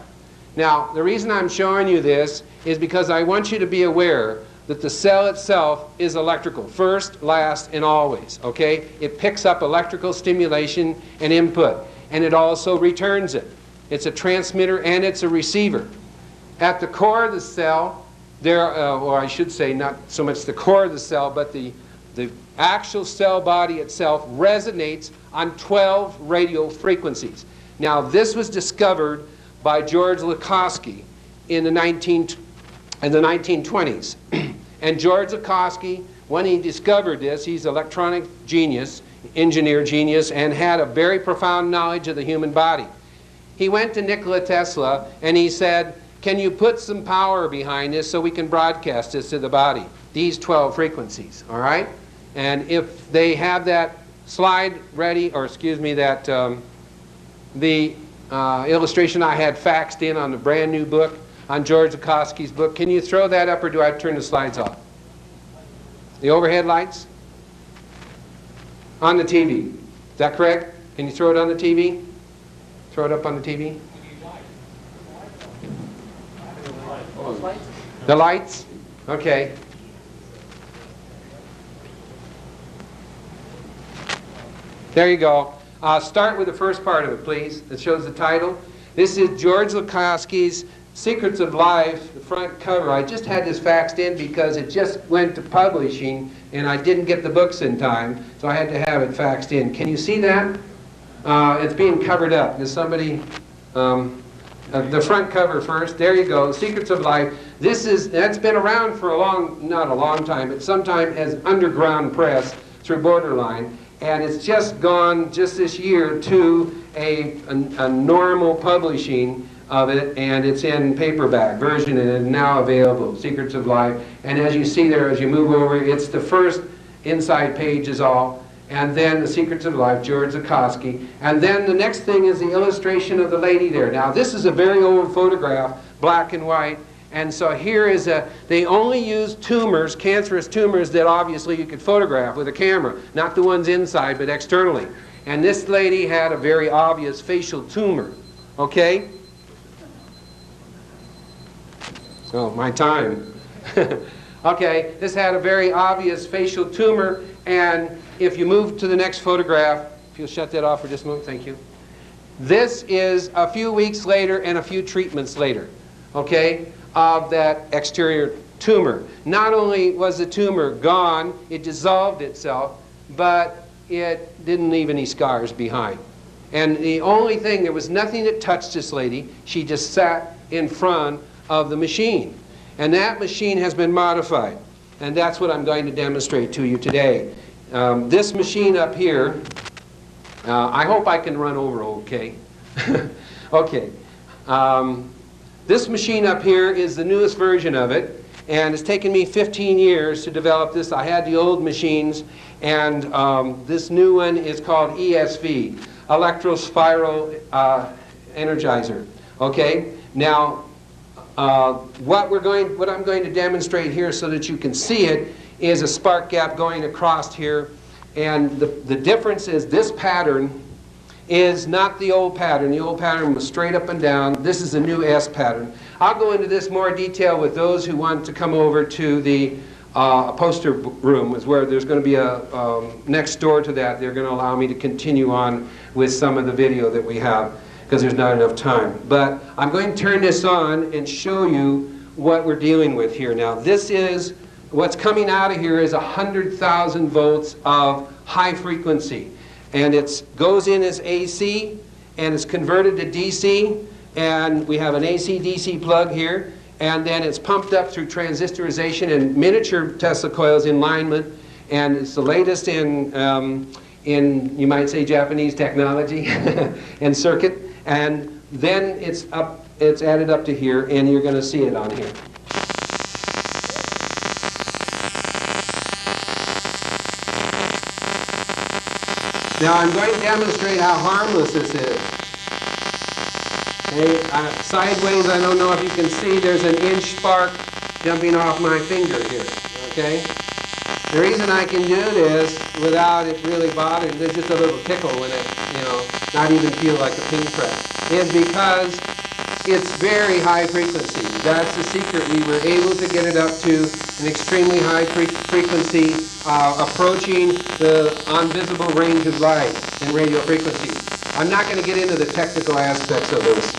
Now, the reason I'm showing you this is because I want you to be aware that the cell itself is electrical, first, last, and always, okay? It picks up electrical stimulation and input, and it also returns it. It's a transmitter and it's a receiver. At the core of the cell, or I should say not so much the core of the cell, but the actual cell body itself resonates on 12 radio frequencies. Now, this was discovered by George Lakosky in the 1920s. And George Lakosky, when he discovered this, he's an electronic genius, engineer genius, and had a very profound knowledge of the human body. He went to Nikola Tesla and he said, can you put some power behind this so we can broadcast this to the body? These 12 frequencies, all right? And if they have that slide ready, or excuse me, that the illustration I had faxed in on the brand new book, on George Lakosky's book, can you throw that up or do I turn the slides off? The overhead lights? On the TV. Is that correct? Can you throw it on the TV? Throw it up on the TV? The lights? Okay. There you go. Start with the first part of it, please. That shows the title. This is George Lakosky's Secrets of Life, the front cover. I just had this faxed in because it just went to publishing and I didn't get the books in time, so I had to have it faxed in. Can you see that? It's being covered up. Is somebody... the front cover first. There you go. Secrets of Life. That's been around for not a long time, but sometime as underground press through Borderline. And it's just gone just this year to a normal publishing of it, and it's in paperback version and is now available, Secrets of Life. And as you see there, as you move over, it's the first inside page is all, and then the Secrets of Life, George Lakosky. And then the next thing is the illustration of the lady there. Now, this is a very old photograph, black and white. And so here is they only use tumors, cancerous tumors that obviously you could photograph with a camera, not the ones inside, but externally. And this lady had a very obvious facial tumor, okay? Oh, my time. Okay, this had a very obvious facial tumor, and if you move to the next photograph, if you'll shut that off for just a moment, thank you. This is a few weeks later and a few treatments later, okay, of that exterior tumor. Not only was the tumor gone, it dissolved itself, but it didn't leave any scars behind. And the only thing, there was nothing that touched this lady. She just sat in front of the machine. And that machine has been modified. And that's what I'm going to demonstrate to you today. This machine up here I hope I can run over okay. Okay. This machine up here is the newest version of it, and it's taken me 15 years to develop this. I had the old machines, and this new one is called ESV, Electrospiral Energizer. Okay? Now, what I'm going to demonstrate here so that you can see it is a spark gap going across here, and the difference is this pattern is not the old pattern. The old pattern was straight up and down. This is the new S pattern. I'll go into this more detail with those who want to come over to the poster room, is where there's going to be a next door to that. They're going to allow me to continue on with some of the video that we have, because there's not enough time. But I'm going to turn this on and show you what we're dealing with here. Now, this is, what's coming out of here is 100,000 volts of high frequency. And it goes in as AC, and it's converted to DC, and we have an AC-DC plug here, and then it's pumped up through transistorization and miniature Tesla coils in alignment, and it's the latest in you might say, Japanese technology and circuit, and then it's added up to here, and you're going to see it on here. Now I'm going to demonstrate how harmless this is. Okay, sideways, I don't know if you can see, there's an inch spark jumping off my finger here. Okay? The reason I can do this without it really bothering, there's just a little tickle when it, not even feel like a pin press, is because it's very high frequency. That's the secret. We were able to get it up to an extremely high frequency, approaching the invisible range of light in radio frequency. I'm not going to get into the technical aspects of this.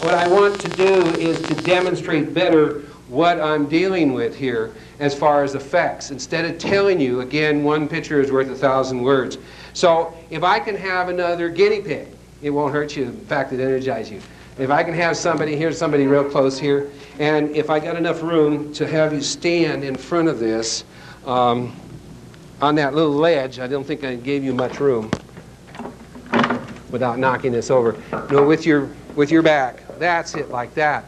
What I want to do is to demonstrate better what I'm dealing with here as far as effects, instead of telling you, again, one picture is worth 1,000 words. So if I can have another guinea pig, it won't hurt you. In fact, it energizes you. If I can have somebody, here's somebody real close here, and if I got enough room to have you stand in front of this on that little ledge, I don't think I gave you much room without knocking this over. No, with your back. That's it, like that.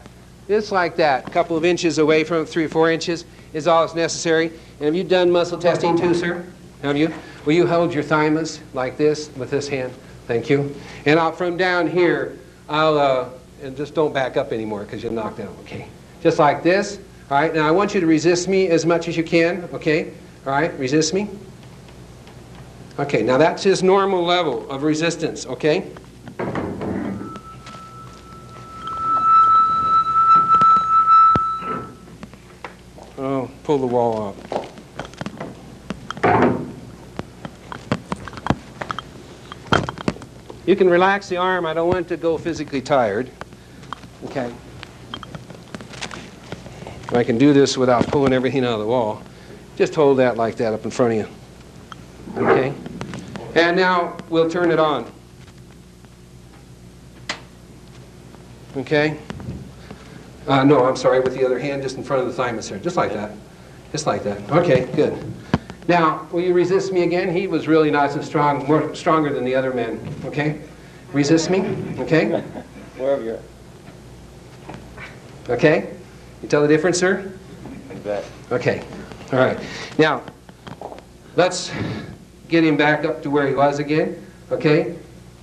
It's like that. A couple of inches away from 3 or 4 inches is all that's necessary. And have you done muscle testing too, sir? Have you? Will you hold your thymus like this with this hand? Thank you. And from down here, and just don't back up anymore because you'll knock down, okay? Just like this, all right? Now I want you to resist me as much as you can, okay? All right, resist me. Okay, now that's his normal level of resistance, okay? Oh, pull the wall up. You can relax the arm. I don't want it to go physically tired. Okay. I can do this without pulling everything out of the wall. Just hold that like that up in front of you. Okay? And now we'll turn it on. Okay? No, I'm sorry, with the other hand just in front of the thymus here. Just like that. Just like that. Okay, good. Now, will you resist me again? He was really nice and strong, more stronger than the other men. Okay? Resist me? Okay? Wherever you're at. Okay? You tell the difference, sir? You bet. Okay. All right. Now, let's get him back up to where he was again. Okay?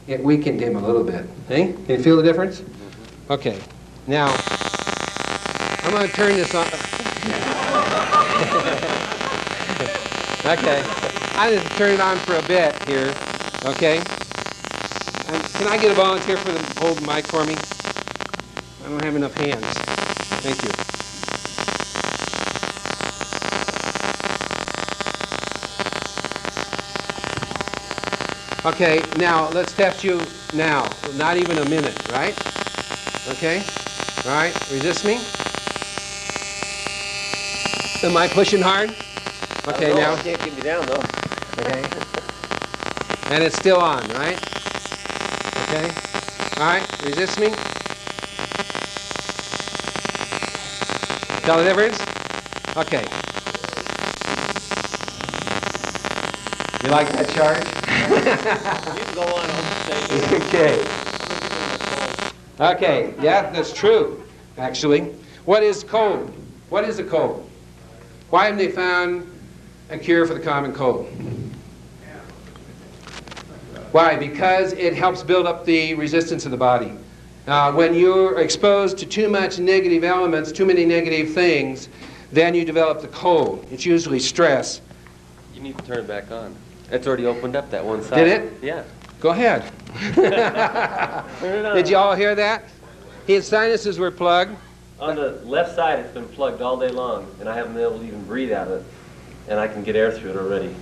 It weakened him a little bit. Hey? Can you feel the difference? Okay. Now, I'm going to turn this on. Okay. I'm going to turn it on for a bit here. Okay? And can I get a volunteer for to hold the mic for me? I don't have enough hands. Thank you. Okay, now let's test you now. Not even a minute, right? Okay? All right, resist me. Am I pushing hard? Okay, now. I can't get me down, though. Okay. And it's still on, right? Okay. All right, resist me. Tell the difference? Okay. You like that charge? can go on home. Okay. Okay, yeah, that's true, actually. What is cold? What is a cold? Why haven't they found a cure for the common cold? Why? Because it helps build up the resistance of the body. When you're exposed to too much negative elements, too many negative things, then you develop the cold. It's usually stress. You need to turn it back on. It's already opened up that one side. Did it? Yeah. Go ahead. Turn it on. Did you all hear that? His sinuses were plugged. On the left side, it's been plugged all day long, and I haven't been able to even breathe out of it. And I can get air through it already.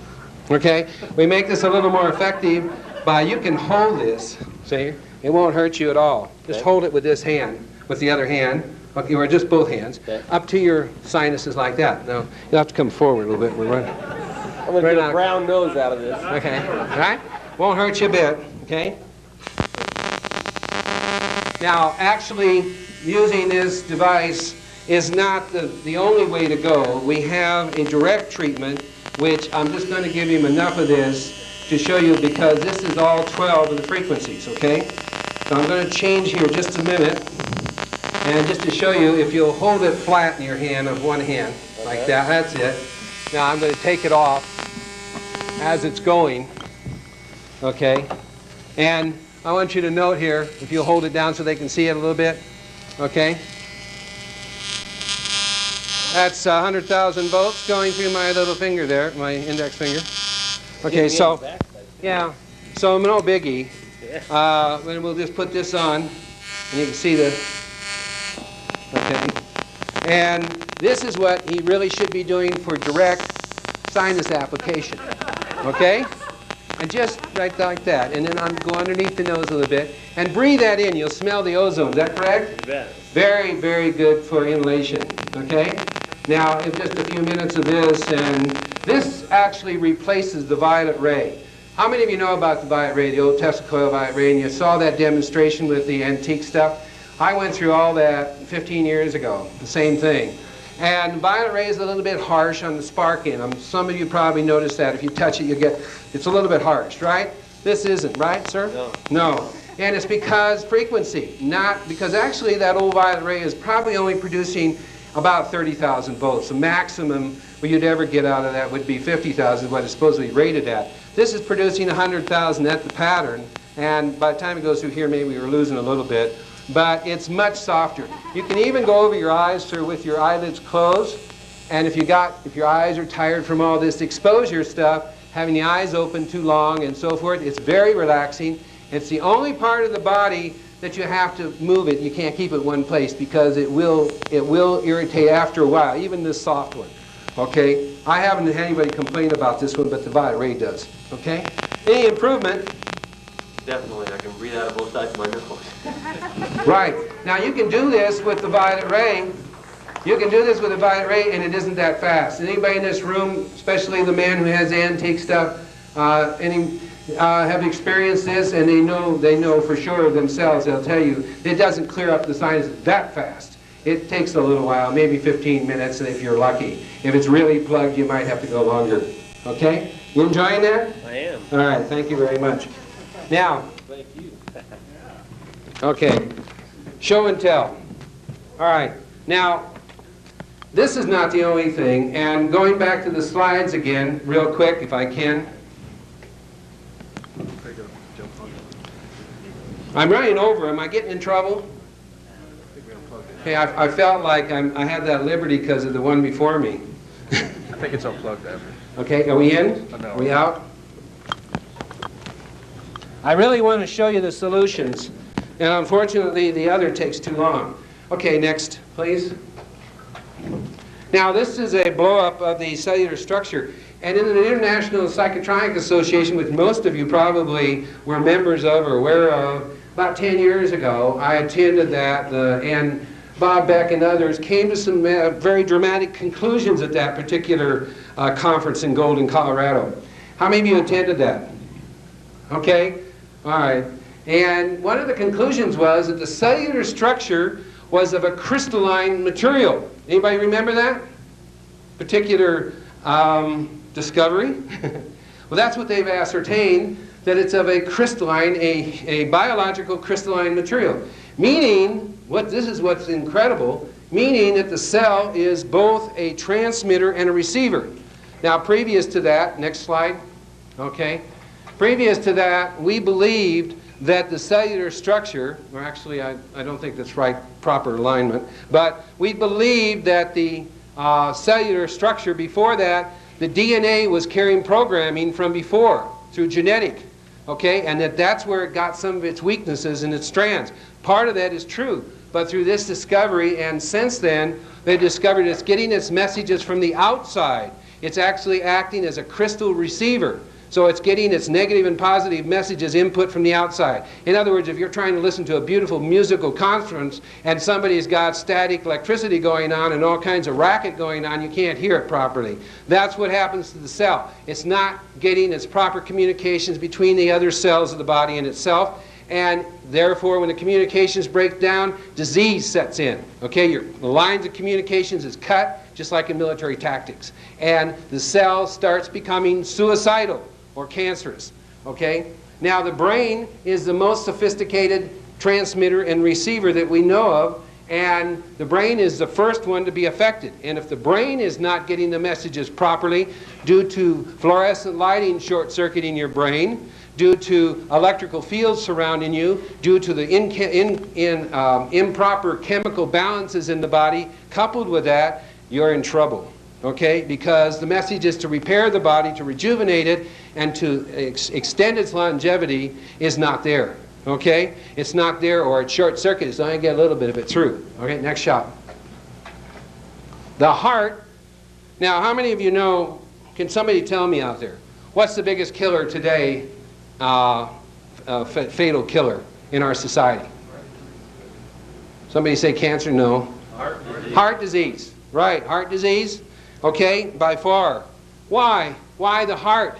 Okay, we make this a little more effective by, you can hold this, see? It won't hurt you at all. Just hold it with this hand, with the other hand, okay, or just both hands, up to your sinuses like that. Now, you'll have to come forward a little bit. We're running. I'm going to get a brown nose out of this. Okay, all right? Won't hurt you a bit, okay? Now, actually, using this device is not the only way to go. We have a direct treatment, which I'm just going to give you enough of this to show you, because this is all 12 of the frequencies, okay? So I'm going to change here just a minute, and just to show you, if you'll hold it flat in your hand, of one hand, like that, that's it. Now I'm going to take it off as it's going, okay? And I want you to note here, if you'll hold it down so they can see it a little bit, okay? That's 100,000 volts going through my little finger there, my index finger. Okay, so, yeah, so no biggie. Then we'll just put this on, and you can see the, okay. And this is what he really should be doing for direct sinus application, okay? And just right like that, and then go underneath the nose a little bit, and breathe that in. You'll smell the ozone, is that correct? Very, very good for inhalation, okay? Now, in just a few minutes of this, and this actually replaces the violet ray. How many of you know about the violet ray, the old Tesla coil violet ray, and you saw that demonstration with the antique stuff? I went through all that 15 years ago, the same thing. And violet ray is a little bit harsh on the spark in. Some of you probably noticed that. If you touch it, you get, it's a little bit harsh, right? This isn't, right, sir? No. No. And it's because frequency, not, because actually that old violet ray is probably only producing about 30,000 volts. The maximum you'd ever get out of that would be 50,000, what it's supposedly rated at. This is producing 100,000 at the pattern, and by the time it goes through here, maybe we're losing a little bit, but it's much softer. You can even go over your eyes, sir, with your eyelids closed, and if your eyes are tired from all this exposure stuff, having the eyes open too long and so forth, it's very relaxing. It's the only part of the body that you have to move it. You can't keep it in one place because it will irritate after a while, even this soft one. Okay? I haven't had anybody complain about this one, but the violet ray does. Okay? Any improvement? Definitely. I can breathe out of both sides of my nose. Right. Now you can do this with the violet ray. You can do this with the violet ray, and it isn't that fast. Anybody in this room, especially the man who has antique stuff, have experienced this, and they know for sure themselves, they'll tell you, it doesn't clear up the sinus that fast. It takes a little while, maybe 15 minutes if you're lucky. If it's really plugged, you might have to go longer. Okay? You enjoying that? I am. All right, thank you very much. Now, Thank you. okay, show and tell. All right, now, this is not the only thing, and going back to the slides again, real quick, if I can. I'm running over. Am I getting in trouble? Okay, I felt like I had that liberty because of the one before me. I think it's unplugged, Evan. Okay, are we in? Oh, no. Are we out? I really want to show you the solutions, and unfortunately the other takes too long. Okay, next, please. Now, this is a blow-up of the cellular structure. And in the International Psychotronic Association, which most of you probably were members of or aware of, about 10 years ago, I attended that, and Bob Beck and others came to some very dramatic conclusions at that particular conference in Golden, Colorado. How many of you attended that? Okay, all right. And one of the conclusions was that the cellular structure was of a crystalline material. Anybody remember that particular discovery? Well, that's what they've ascertained. that it's of a crystalline, a biological crystalline material. Meaning, this is what's incredible, meaning that the cell is both a transmitter and a receiver. Now, previous to that, next slide, okay? Previous to that, we believed that the cellular structure, or actually I don't think that's right, proper alignment, but we believed that the cellular structure before that, the DNA was carrying programming from before through genetic, okay, and that's where it got some of its weaknesses in its strands. Part of that is true, but through this discovery, and since then, they discovered it's getting its messages from the outside. It's actually acting as a crystal receiver. So it's getting its negative and positive messages input from the outside. In other words, if you're trying to listen to a beautiful musical conference and somebody's got static electricity going on and all kinds of racket going on, you can't hear it properly. That's what happens to the cell. It's not getting its proper communications between the other cells of the body and itself, and therefore when the communications break down, disease sets in. Okay, the lines of communications is cut, just like in military tactics. And the cell starts becoming suicidal or cancerous, okay? Now, the brain is the most sophisticated transmitter and receiver that we know of, and the brain is the first one to be affected. And if the brain is not getting the messages properly due to fluorescent lighting short-circuiting your brain, due to electrical fields surrounding you, due to the improper chemical balances in the body, coupled with that, you're in trouble. Okay, because the message is to repair the body, to rejuvenate it, and to extend its longevity is not there. Okay, it's not there, or it's short-circuited, so I get a little bit of it through. Okay, next shot. The heart. Now, how many of you know? Can somebody tell me out there what's the biggest killer today? Fatal killer in our society. Somebody say cancer. No. Heart disease. Right, heart disease. Okay, by far. Why? Why the heart?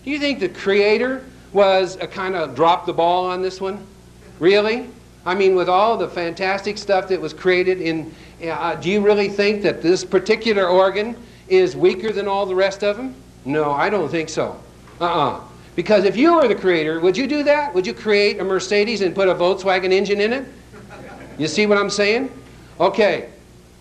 Do you think the Creator was a kind of drop the ball on this one? Really? I mean, with all the fantastic stuff that was created in, do you really think that this particular organ is weaker than all the rest of them? No, I don't think so. Because if you were the Creator, would you do that? Would you create a Mercedes and put a Volkswagen engine in it? You see what I'm saying? Okay,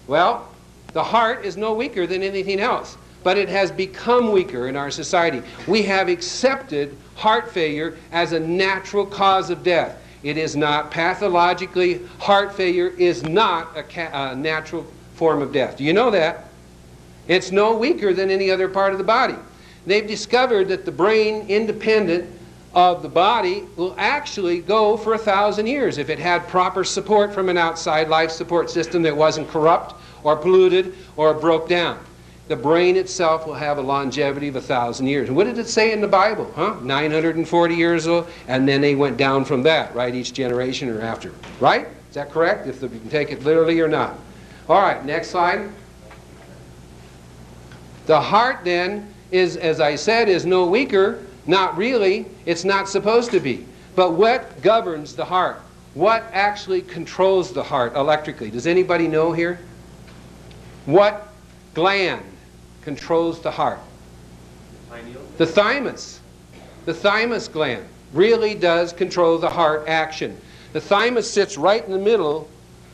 well, the heart is no weaker than anything else, but it has become weaker in our society. We have accepted heart failure as a natural cause of death. It is not pathologically, heart failure is not a natural form of death. Do you know that? It's no weaker than any other part of the body. They've discovered that the brain, independent of the body, will actually go for 1,000 years if it had proper support from an outside life support system that wasn't corrupt or polluted or broke down. The brain itself will have a longevity of 1,000 years. And what did it say in the Bible? 940 years old, and then they went down from that, right? Each generation or after. Right? Is that correct? If you can take it literally or not. All right, next slide. The heart then is, as I said, is no weaker. Not really. It's not supposed to be. But what governs the heart? What actually controls the heart electrically? Does anybody know here? What gland controls the heart? The thymus. The thymus gland really does control the heart action. The thymus sits right in the middle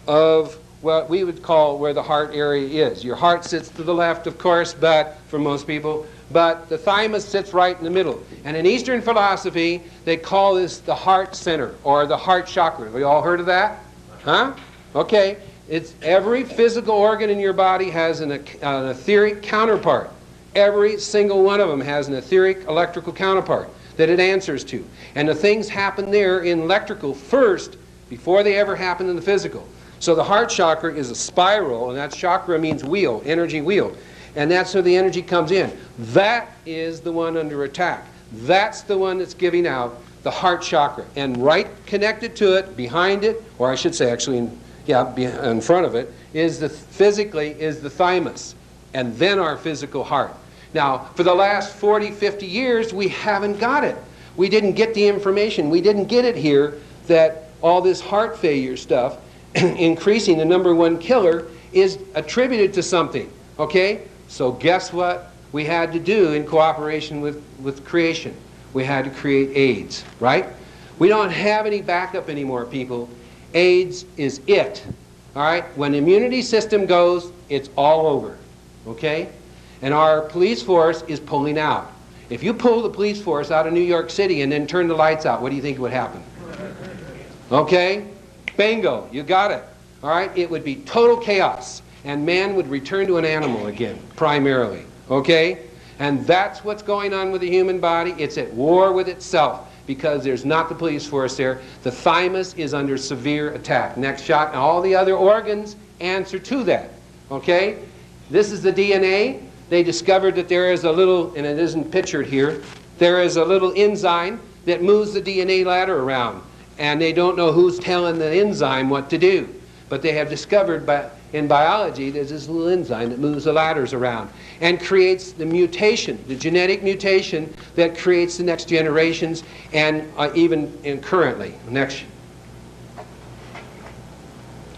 of what we would call where the heart area is. Your heart sits to the left, of course, but for most people, but the thymus sits right in the middle. And in Eastern philosophy, they call this the heart center or the heart chakra. Have you all heard of that? Huh? Okay. It's every physical organ in your body has an etheric counterpart. Every single one of them has an etheric electrical counterpart that it answers to. And the things happen there in electrical first before they ever happen in the physical. So the heart chakra is a spiral, and that chakra means wheel, energy wheel. And that's where the energy comes in. That is the one under attack. That's the one that's giving out the heart chakra. And right connected to it, behind it, or I should say actually in front of it, physically is the thymus, and then our physical heart. Now, for the last 40, 50 years, we haven't got it. We didn't get the information. We didn't get it here that all this heart failure stuff, increasing the #1 killer, is attributed to something. Okay? So guess what we had to do in cooperation with creation? we had to create AIDS, right? We don't have any backup anymore, people. AIDS is it, all right? When the immunity system goes, it's all over, okay? And our police force is pulling out. If you pull the police force out of New York City and then turn the lights out, what do you think would happen? Okay? Bingo, you got it. All right? It would be total chaos, and man would return to an animal again, primarily. Okay? And that's what's going on with the human body. It's at war with itself because there's not the police force there. The thymus is under severe attack. Next shot, and all the other organs answer to that. Okay? This is the DNA. They discovered that there is a little, and it isn't pictured here, there is a little enzyme that moves the DNA ladder around. And they don't know who's telling the enzyme what to do. But they have discovered in biology there's this little enzyme that moves the ladders around and creates the mutation, the genetic mutation that creates the next generations and even currently. Next.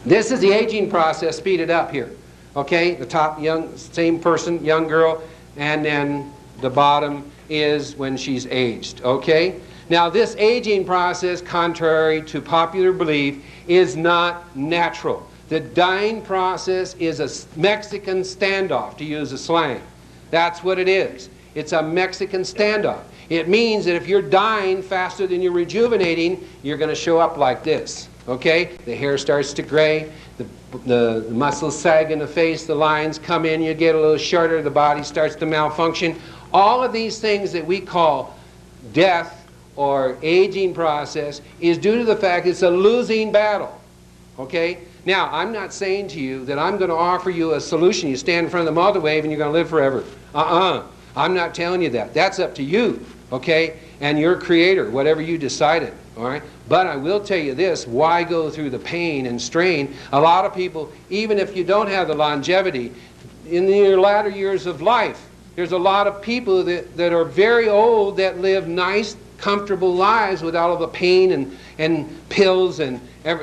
This is the aging process speeded up here. Okay, the top, same person, young girl, and then the bottom is when she's aged. Okay? Now, this aging process, contrary to popular belief, is not natural. The dying process is a Mexican standoff, to use a slang. That's what it is. It's a Mexican standoff. It means that if you're dying faster than you're rejuvenating, you're going to show up like this. Okay? The hair starts to gray, the muscles sag in the face, the lines come in, you get a little shorter, the body starts to malfunction. All of these things that we call death or aging process is due to the fact it's a losing battle. Okay? Now, I'm not saying to you that I'm going to offer you a solution. You stand in front of the multi-wave and you're going to live forever. I'm not telling you that. That's up to you, okay? And your creator, whatever you decided, all right? But I will tell you this, why go through the pain and strain? A lot of people, even if you don't have the longevity, in your latter years of life, there's a lot of people that are very old that live nice, comfortable lives without all the pain and pills and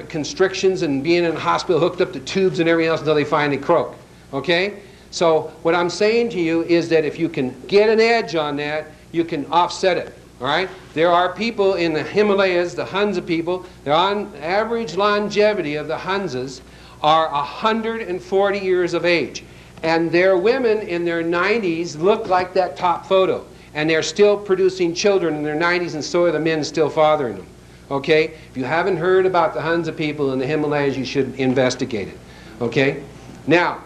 constrictions and being in a hospital hooked up to tubes and everything else until they finally croak. Okay? So what I'm saying to you is that if you can get an edge on that, you can offset it. All right? There are people in the Himalayas, the Hunza people, their average longevity of the Hunzas are 140 years of age. And their women in their 90s look like that top photo. And they're still producing children in their 90s, and so are the men still fathering them. Okay? If you haven't heard about the Hunza people in the Himalayas, you should investigate it. Okay? Now,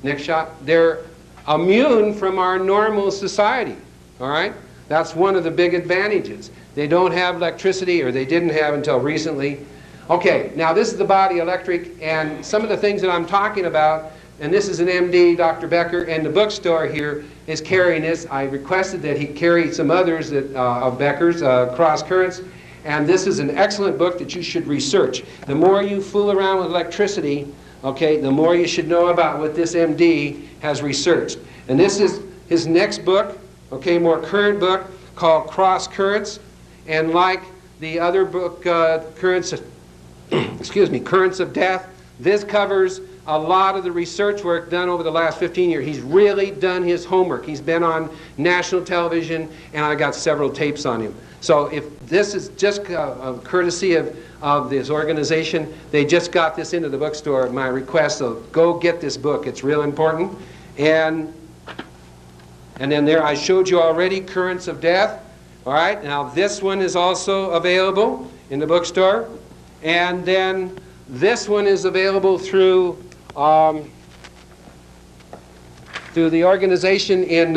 next shot. They're immune from our normal society. All right? That's one of the big advantages. They don't have electricity, or they didn't have until recently. Okay, now this is the body electric, and some of the things that I'm talking about, and this is an MD, Dr. Becker, and the bookstore here is carrying this. I requested that he carry some others of Becker's, Cross Currents, and this is an excellent book that you should research. The more you fool around with electricity, okay, the more you should know about what this MD has researched. And this is his next book, okay, more current book, called Cross Currents, and like the other book, Currents of Death, this covers a lot of the research work done over the last 15 years. He's really done his homework. He's been on national television, and I got several tapes on him. So if this is just a courtesy of this organization, they just got this into the bookstore at my request, so go get this book. It's real important. And then there, I showed you already Currents of Death. All right, now this one is also available in the bookstore. And then this one is available through the organization in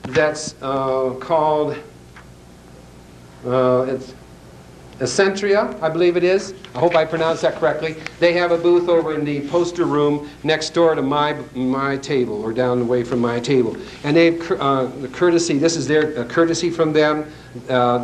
that's called it's Accentria, I believe it is. I hope I pronounced that correctly. They have a booth over in the poster room next door to my table, or down the way from my table. And they've the courtesy. This is their courtesy from them.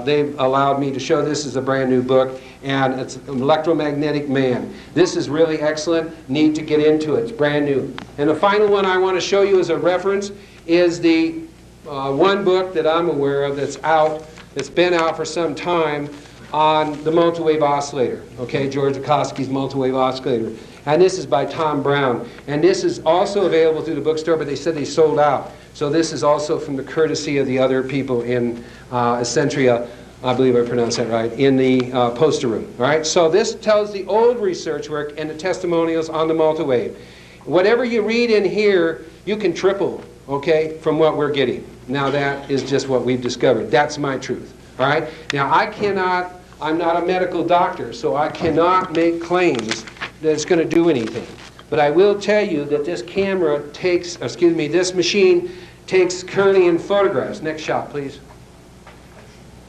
They've allowed me to show this as a brand new book, and it's Electromagnetic Man. This is really excellent. Need to get into it. It's brand new. And the final one I want to show you as a reference is the one book that I'm aware of that's out. It's been out for some time on the multi-wave oscillator. Okay, George Akosky's multi-wave oscillator. And this is by Tom Brown. And this is also available through the bookstore, but they said they sold out. So this is also from the courtesy of the other people in Essentia, I believe I pronounced that right, in the poster room. All right, so this tells the old research work and the testimonials on the multiwave. Whatever you read in here, you can triple, okay, from what we're getting. Now that is just what we've discovered. That's my truth. All right. Now I'm not a medical doctor, so I cannot make claims that it's going to do anything. But I will tell you that this this machine takes Kirlian photographs. Next shot, please.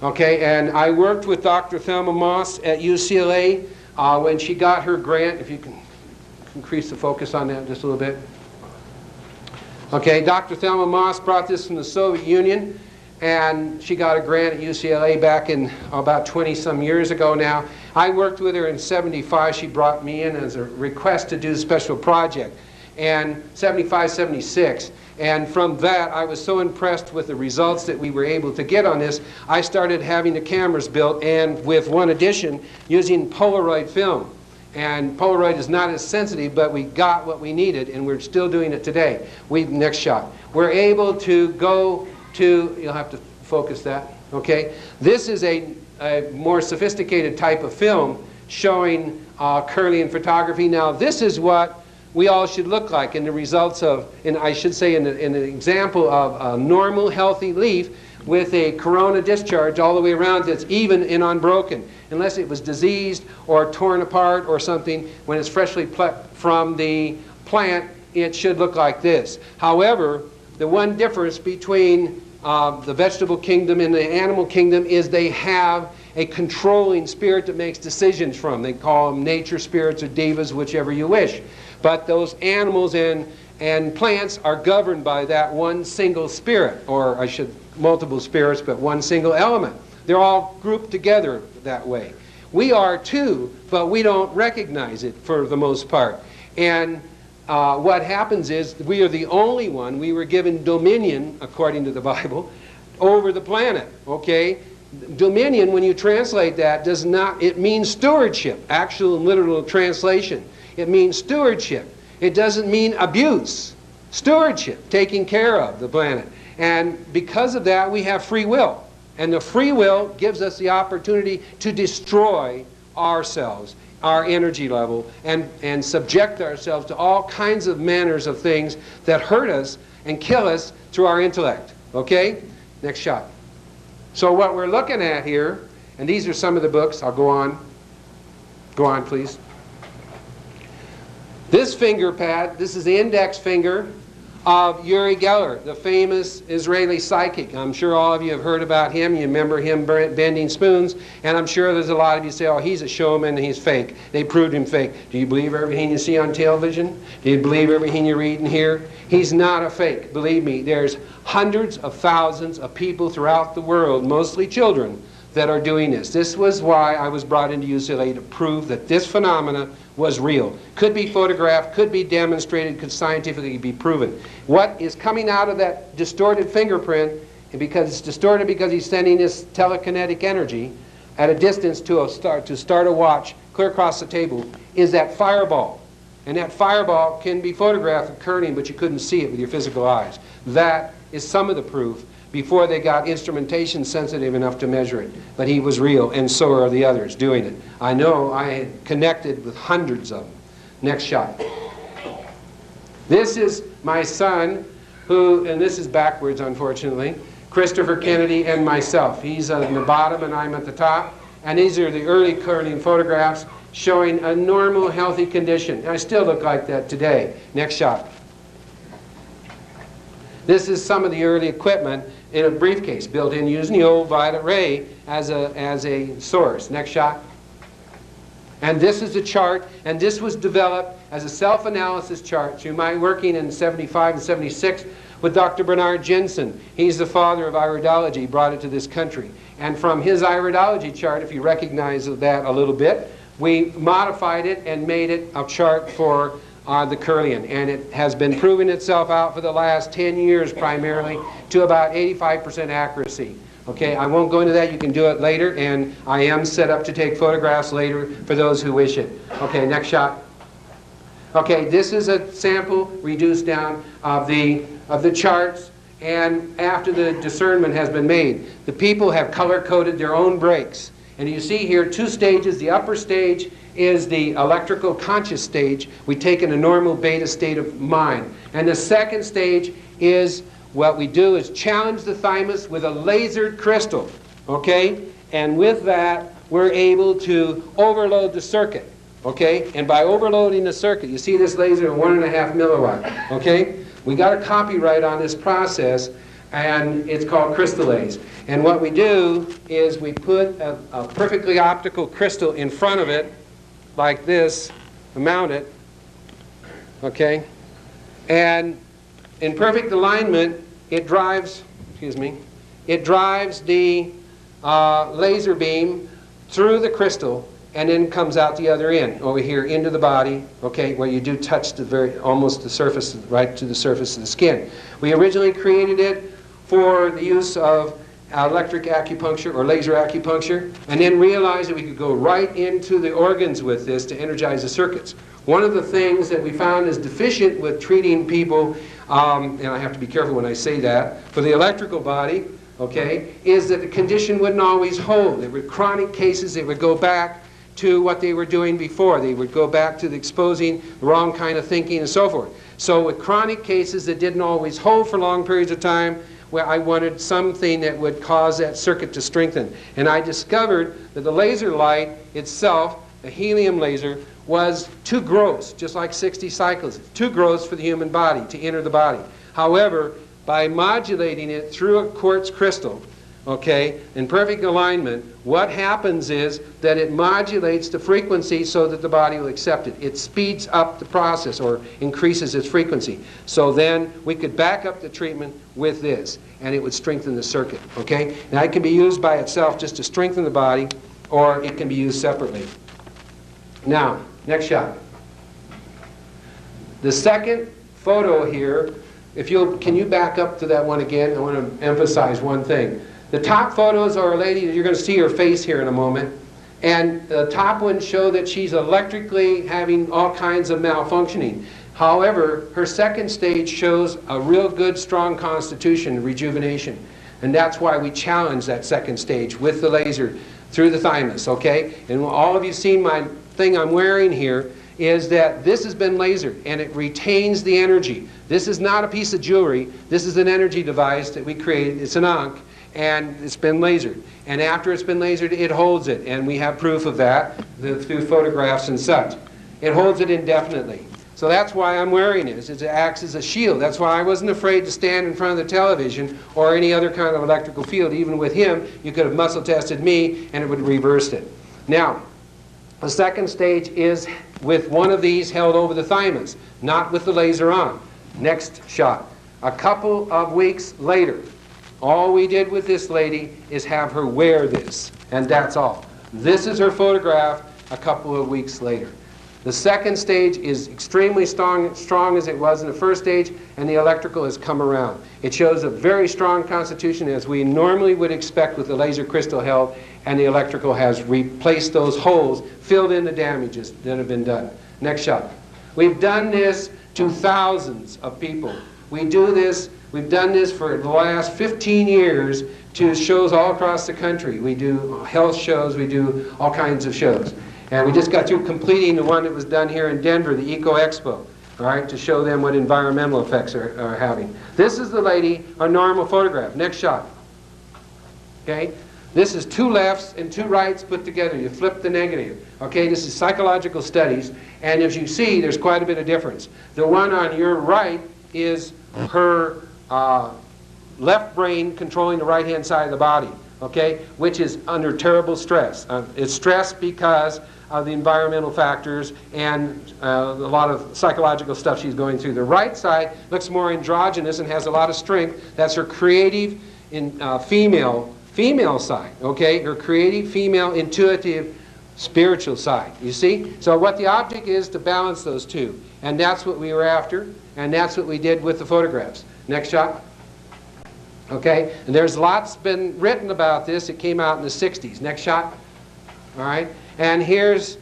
Okay, and I worked with Dr. Thelma Moss at UCLA when she got her grant. If you can increase the focus on that just a little bit. Okay, Dr. Thelma Moss brought this from the Soviet Union, and she got a grant at UCLA back in about 20-some years ago now. I worked with her in '75. She brought me in as a request to do a special project, and '75, '76. And from that, I was so impressed with the results that we were able to get on this, I started having the cameras built, and with one addition, using Polaroid film. And Polaroid is not as sensitive, but we got what we needed, and we're still doing it today. Next shot. We're able to go to, you'll have to focus that, okay? This is a more sophisticated type of film showing Kirlian photography. Now, this is what we all should look like in the results of, and I should say in an example of a normal, healthy leaf with a corona discharge all the way around that's even and unbroken. Unless it was diseased or torn apart or something, when it's freshly plucked from the plant, it should look like this. However, the one difference between the vegetable kingdom and the animal kingdom is they have a controlling spirit that makes decisions from. They call them nature spirits or devas, whichever you wish. But those animals and plants are governed by that one single spirit, or I should, multiple spirits, but one single element. They're all grouped together that way. We are too, but we don't recognize it for the most part. And what happens is we are the only one, we were given dominion, according to the Bible, over the planet, okay? Dominion, when you translate that, does not, it means stewardship, actual literal translation. It means stewardship. It doesn't mean abuse. Stewardship, taking care of the planet. And because of that, we have free will. And the free will gives us the opportunity to destroy ourselves, our energy level, and subject ourselves to all kinds of manners of things that hurt us and kill us through our intellect. Okay? Next shot. So what we're looking at here, and these are some of the books. I'll go on. Go on, please. This finger pad, this is the index finger of Uri Geller, the famous Israeli psychic. I'm sure all of you have heard about him. You remember him bending spoons. And I'm sure there's a lot of you say, oh, he's a showman and he's fake. They proved him fake. Do you believe everything you see on television? Do you believe everything you read and hear? He's not a fake. Believe me, there's hundreds of thousands of people throughout the world, mostly children, that are doing this. This was why I was brought into UCLA, to prove that this phenomena was real. Could be photographed, could be demonstrated, could scientifically be proven. What is coming out of that distorted fingerprint, and because it's distorted because he's sending this telekinetic energy at a distance to start a watch clear across the table, is that fireball. And that fireball can be photographed occurring, but you couldn't see it with your physical eyes. That is some of the proof before they got instrumentation sensitive enough to measure it. But he was real, and so are the others doing it. I know I had connected with hundreds of them. Next shot. This is my son, who, and this is backwards, unfortunately, Christopher Kennedy and myself. He's on the bottom and I'm at the top. And these are the early Kirlian photographs showing a normal, healthy condition. I still look like that today. Next shot. This is some of the early equipment in a briefcase built in using the old violet ray as a source. Next shot. And this is a chart, and this was developed as a self-analysis chart. So you might working in 75 and 76 with Dr. Bernard Jensen. He's the father of iridology, brought it to this country. And from his iridology chart, if you recognize that a little bit, we modified it and made it a chart for the Kirlian, and it has been proving itself out for the last 10 years primarily to about 85% accuracy. Okay, I won't go into that. You can do it later, and I am set up to take photographs later for those who wish it. Okay, next shot. Okay, this is a sample reduced down of the charts and after the discernment has been made. The people have color-coded their own brakes. And you see here 2 stages. The upper stage is the electrical conscious stage. We take in a normal beta state of mind. And the second stage is what we do is challenge the thymus with a lasered crystal, okay? And with that, we're able to overload the circuit, okay? And by overloading the circuit, you see this laser at 1.5 milliwatt, okay? We got a copyright on this process, and it's called crystallase. And what we do is we put a perfectly optical crystal in front of it, like this, mount it, okay? And in perfect alignment, it drives, it drives the laser beam through the crystal and then comes out the other end, over here into the body, okay, where you do touch the almost the surface, right to the surface of the skin. We originally created it for the use of electric acupuncture or laser acupuncture, and then realized that we could go right into the organs with this to energize the circuits. One of the things that we found is deficient with treating people, and I have to be careful when I say that, for the electrical body, okay, is that the condition wouldn't always hold. There were chronic cases that would go back to what they were doing before. They would go back to the exposing the wrong kind of thinking and so forth. So with chronic cases that didn't always hold for long periods of time, where I wanted something that would cause that circuit to strengthen. And I discovered that the laser light itself, the helium laser, was too gross, just like 60 cycles. It's too gross for the human body to enter the body. However, by modulating it through a quartz crystal, okay, in perfect alignment, what happens is that it modulates the frequency so that the body will accept it. It speeds up the process or increases its frequency. So then we could back up the treatment with this, and it would strengthen the circuit, okay? Now it can be used by itself just to strengthen the body, or it can be used separately. Now, next shot. The second photo here, can you back up to that one again? I want to emphasize one thing. The top photos are a lady, you're going to see her face here in a moment, and the top ones show that she's electrically having all kinds of malfunctioning. However, her second stage shows a real good, strong constitution, rejuvenation. And that's why we challenge that second stage with the laser through the thymus, okay? And all of you seen my thing I'm wearing here is that this has been lasered and it retains the energy. This is not a piece of jewelry. This is an energy device that we created. It's an ankh, and it's been lasered. And after it's been lasered, it holds it. And we have proof of that through photographs and such. It holds it indefinitely. So that's why I'm wearing it. It acts as a shield. That's why I wasn't afraid to stand in front of the television or any other kind of electrical field. Even with him, you could have muscle tested me and it would have reversed it. Now, the second stage is with one of these held over the thymus, not with the laser on. Next shot. A couple of weeks later, all we did with this lady is have her wear this, and that's all. This is her photograph a couple of weeks later. The second stage is extremely strong as it was in the first stage, and the electrical has come around. It shows a very strong constitution as we normally would expect with the laser crystal held, and the electrical has replaced those holes, filled in the damages that have been done. Next shot. We've done this to thousands of people. We've done this for the last 15 years to shows all across the country. We do health shows, we do all kinds of shows. And we just got through completing the one that was done here in Denver, the Eco Expo, all right, to show them what environmental effects are having. This is the lady, our normal photograph. Next shot. Okay? This is two lefts and two rights put together. You flip the negative. Okay, this is psychological studies. And as you see, there's quite a bit of difference. The one on your right is her left brain controlling the right-hand side of the body, okay, which is under terrible stress. It's stressed because of the environmental factors and a lot of psychological stuff she's going through. The right side looks more androgynous and has a lot of strength. That's her creative female side, okay, her creative, female, intuitive, spiritual side, you see? So what the object is to balance those two, and that's what we were after, and that's what we did with the photographs. Next shot. Okay, and there's lots been written about this. It came out in the 60s. Next shot. All right, and here's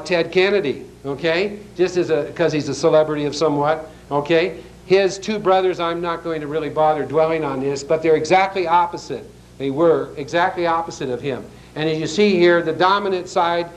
Ted Kennedy, okay, just as because he's a celebrity of somewhat, okay. His two brothers, I'm not going to really bother dwelling on this, but they're exactly opposite. They were exactly opposite of him. And as you see here, the dominant side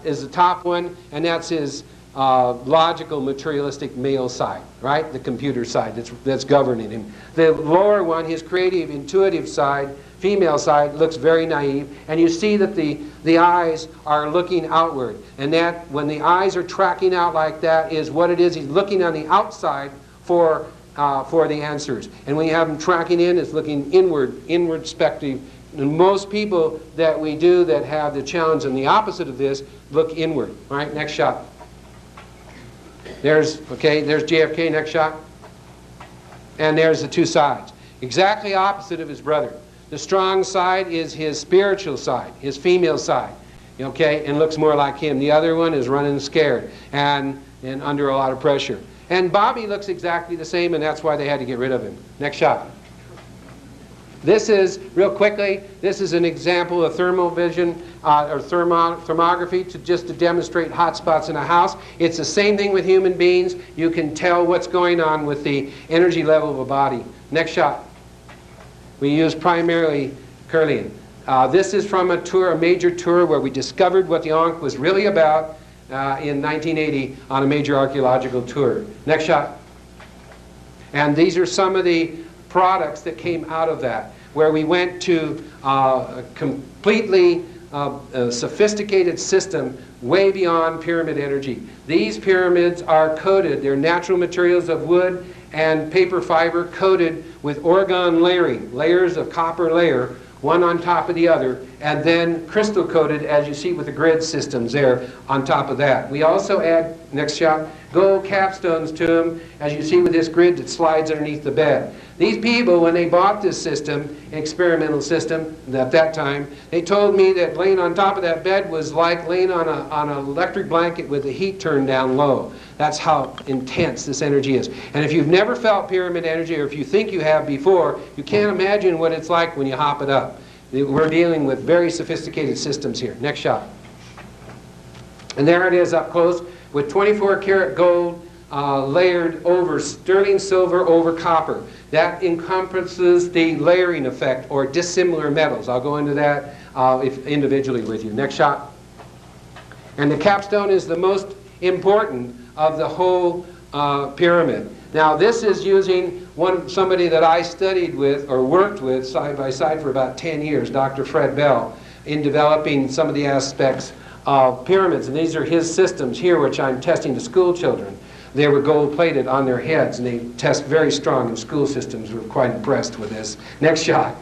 is the top one, and that's his logical, materialistic male side, right? The computer side that's governing him. The lower one, his creative, intuitive side, female side, looks very naive, and you see that the eyes are looking outward, and that when the eyes are tracking out like that is what it is. He's looking on the outside for the answers, and when you have him tracking in, it's looking inward perspective. And most people that we do that have the challenge and the opposite of this look inward. All right, next shot. There's JFK, next shot. And there's the two sides. Exactly opposite of his brother. The strong side is his spiritual side, his female side, okay, and looks more like him. The other one is running scared and under a lot of pressure. And Bobby looks exactly the same, and that's why they had to get rid of him. Next shot. This is, real quickly, this is an example of thermal vision or thermography just to demonstrate hot spots in a house. It's the same thing with human beings. You can tell what's going on with the energy level of a body. Next shot. We use primarily Kirlian. This is from a tour, a major tour, where we discovered what the Ankh was really about in 1980 on a major archaeological tour. Next shot. And these are some of the products that came out of that, where we went to a completely sophisticated system way beyond pyramid energy. These pyramids are coated, they're natural materials of wood and paper fiber coated with orgone layering, layers of copper layer, one on top of the other, and then crystal coated, as you see with the grid systems there on top of that. We also add, next shot, gold capstones to them, as you see with this grid that slides underneath the bed. These people, when they bought this system, experimental system at that time, they told me that laying on top of that bed was like laying on an electric blanket with the heat turned down low. That's how intense this energy is. And if you've never felt pyramid energy, or if you think you have before, you can't imagine what it's like when you hop it up. We're dealing with very sophisticated systems here. Next shot. And there it is up close with 24 karat gold layered over sterling silver over copper. That encompasses the layering effect, or dissimilar metals. I'll go into that individually with you. Next shot. And the capstone is the most important of the whole pyramid. Now this is using somebody that I studied with or worked with side by side for about 10 years, Dr. Fred Bell, in developing some of the aspects of pyramids. And these are his systems here, which I'm testing to school children. They were gold-plated on their heads, and they test very strong in school systems. We're quite impressed with this. Next shot.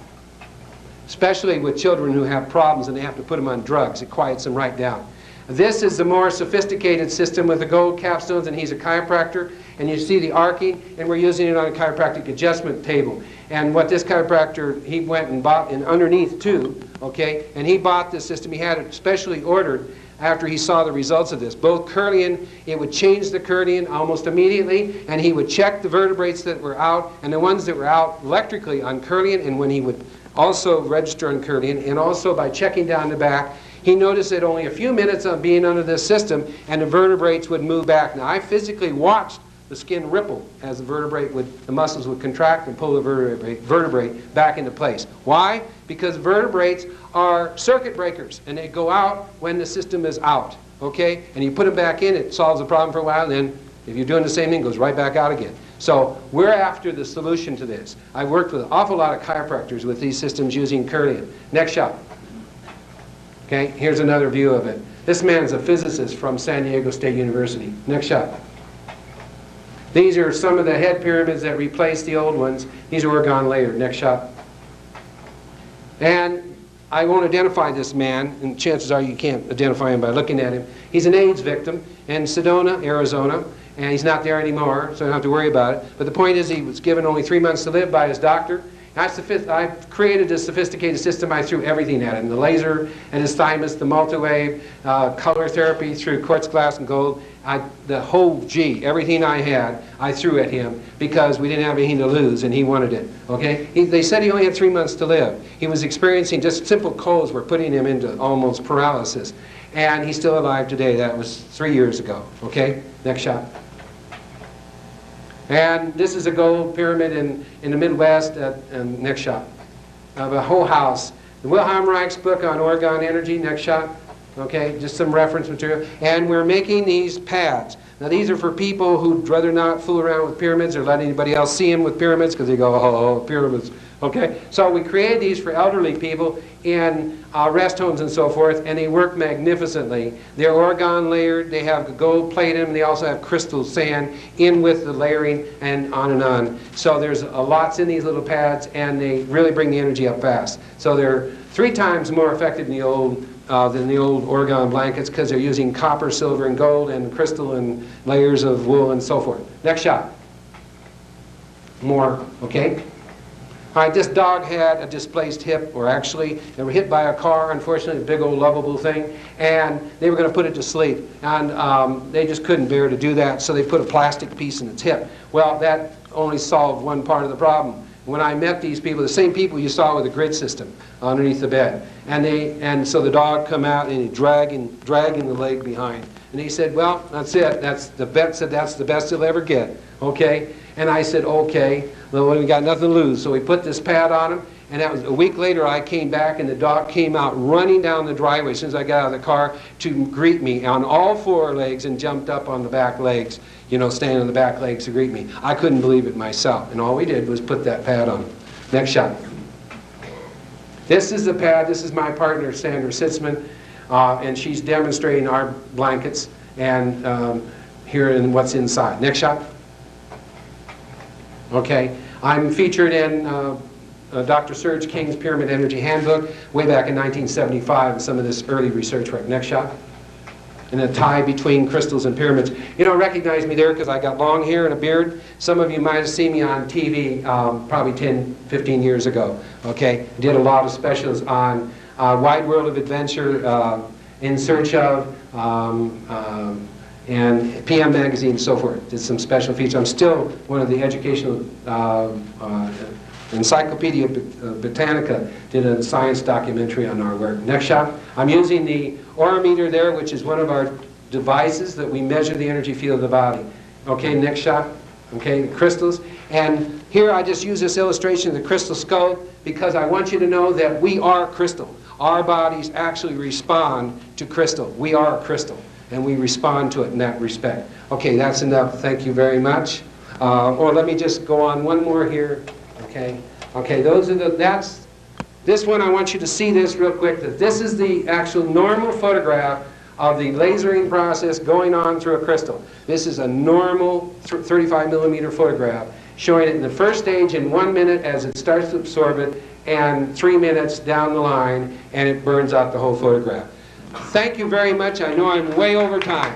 Especially with children who have problems and they have to put them on drugs. It quiets them right down. This is the more sophisticated system with the gold capstones, and he's a chiropractor. And you see the arcing, and we're using it on a chiropractic adjustment table. And what this chiropractor, he went and bought, and underneath too, okay, and he bought this system. He had it specially ordered after he saw the results of this. Both Kirlian, it would change the Kirlian almost immediately, and he would check the vertebrates that were out, and the ones that were out electrically on Kirlian, and when he would also register on Kirlian, and also by checking down the back, he noticed that only a few minutes of being under this system, and the vertebrates would move back. Now, I physically watched the skin ripple as the muscles would contract and pull the vertebrate back into place. Why? Because vertebrates are circuit breakers, and they go out when the system is out, okay? And you put them back in, it solves the problem for a while, and then if you're doing the same thing, it goes right back out again. So we're after the solution to this. I've worked with an awful lot of chiropractors with these systems using Kirlian. Next shot. Okay, here's another view of it. This man's a physicist from San Diego State University. Next shot. These are some of the head pyramids that replaced the old ones. These are orgone layered. Next shot. And I won't identify this man, and chances are you can't identify him by looking at him. He's an AIDS victim in Sedona, Arizona, and he's not there anymore, so I don't have to worry about it. But the point is, he was given only 3 months to live by his doctor. I created a sophisticated system. I threw everything at him: the laser and his thymus, the multi-wave, color therapy through quartz glass and gold. The whole everything I had, I threw at him because we didn't have anything to lose, and he wanted it. Okay? They said he only had 3 months to live. He was experiencing just simple colds were putting him into almost paralysis, and he's still alive today. That was 3 years ago. Okay? Next shot. And this is a gold pyramid in the Midwest, next shot, of a whole house. The Wilhelm Reich's book on Oregon energy, next shot. Okay, just some reference material. And we're making these pads. Now these are for people who'd rather not fool around with pyramids or let anybody else see them with pyramids because they go, oh, pyramids. Okay, so we created these for elderly people in rest homes and so forth, and they work magnificently. They're Oregon layered, they have gold plate in them, they also have crystal sand in with the layering, and on and on. So there's lots in these little pads, and they really bring the energy up fast. So they're 3 times more effective than the old Oregon blankets because they're using copper, silver, and gold, and crystal, and layers of wool, and so forth. Next shot. More, okay? All right, this dog had a displaced hip, or actually, they were hit by a car, unfortunately, a big old lovable thing, and they were going to put it to sleep. And they just couldn't bear to do that, so they put a plastic piece in its hip. Well, that only solved one part of the problem. When I met these people, the same people you saw with the grid system underneath the bed, and so the dog come out and he dragging the leg behind. And he said, well, that's it. The vet said that's the best he'll ever get. Okay? And I said, okay, well, we got nothing to lose. So we put this pad on him, and that was a week later I came back, and the dog came out running down the driveway as soon as I got out of the car to greet me on all 4 legs and jumped up on the back legs, you know, standing on the back legs to greet me. I couldn't believe it myself, and all we did was put that pad on him. Next shot. This is the pad. This is my partner, Sandra Sitzman, and she's demonstrating our blankets and here in what's inside. Next shot. Okay, I'm featured in Dr. Serge King's Pyramid Energy Handbook way back in 1975 and some of this early research work. Next shot. And a tie between crystals and pyramids. You don't recognize me there because I got long hair and a beard. Some of you might have seen me on TV probably 10, 15 years ago. Okay, I did a lot of specials on Wide World of Adventure, In Search of, and PM Magazine and so forth. Did some special features. I'm still one of the educational Encyclopedia Britannica did a science documentary on our work. Next shot. I'm using the aurimeter there, which is one of our devices that we measure the energy field of the body. Okay, next shot. Okay, the crystals. And here I just use this illustration of the crystal skull because I want you to know that we are crystal. Our bodies actually respond to crystal. We are a crystal, and we respond to it in that respect. Okay, that's enough. Thank you very much. Or let me just go on one more here. Okay, okay, those are this one I want you to see this real quick, that this is the actual normal photograph of the lasering process going on through a crystal. This is a normal 35 millimeter photograph showing it in the first stage in 1 minute as it starts to absorb it, and 3 minutes down the line, and it burns out the whole photograph. Thank you very much. I know I'm way over time.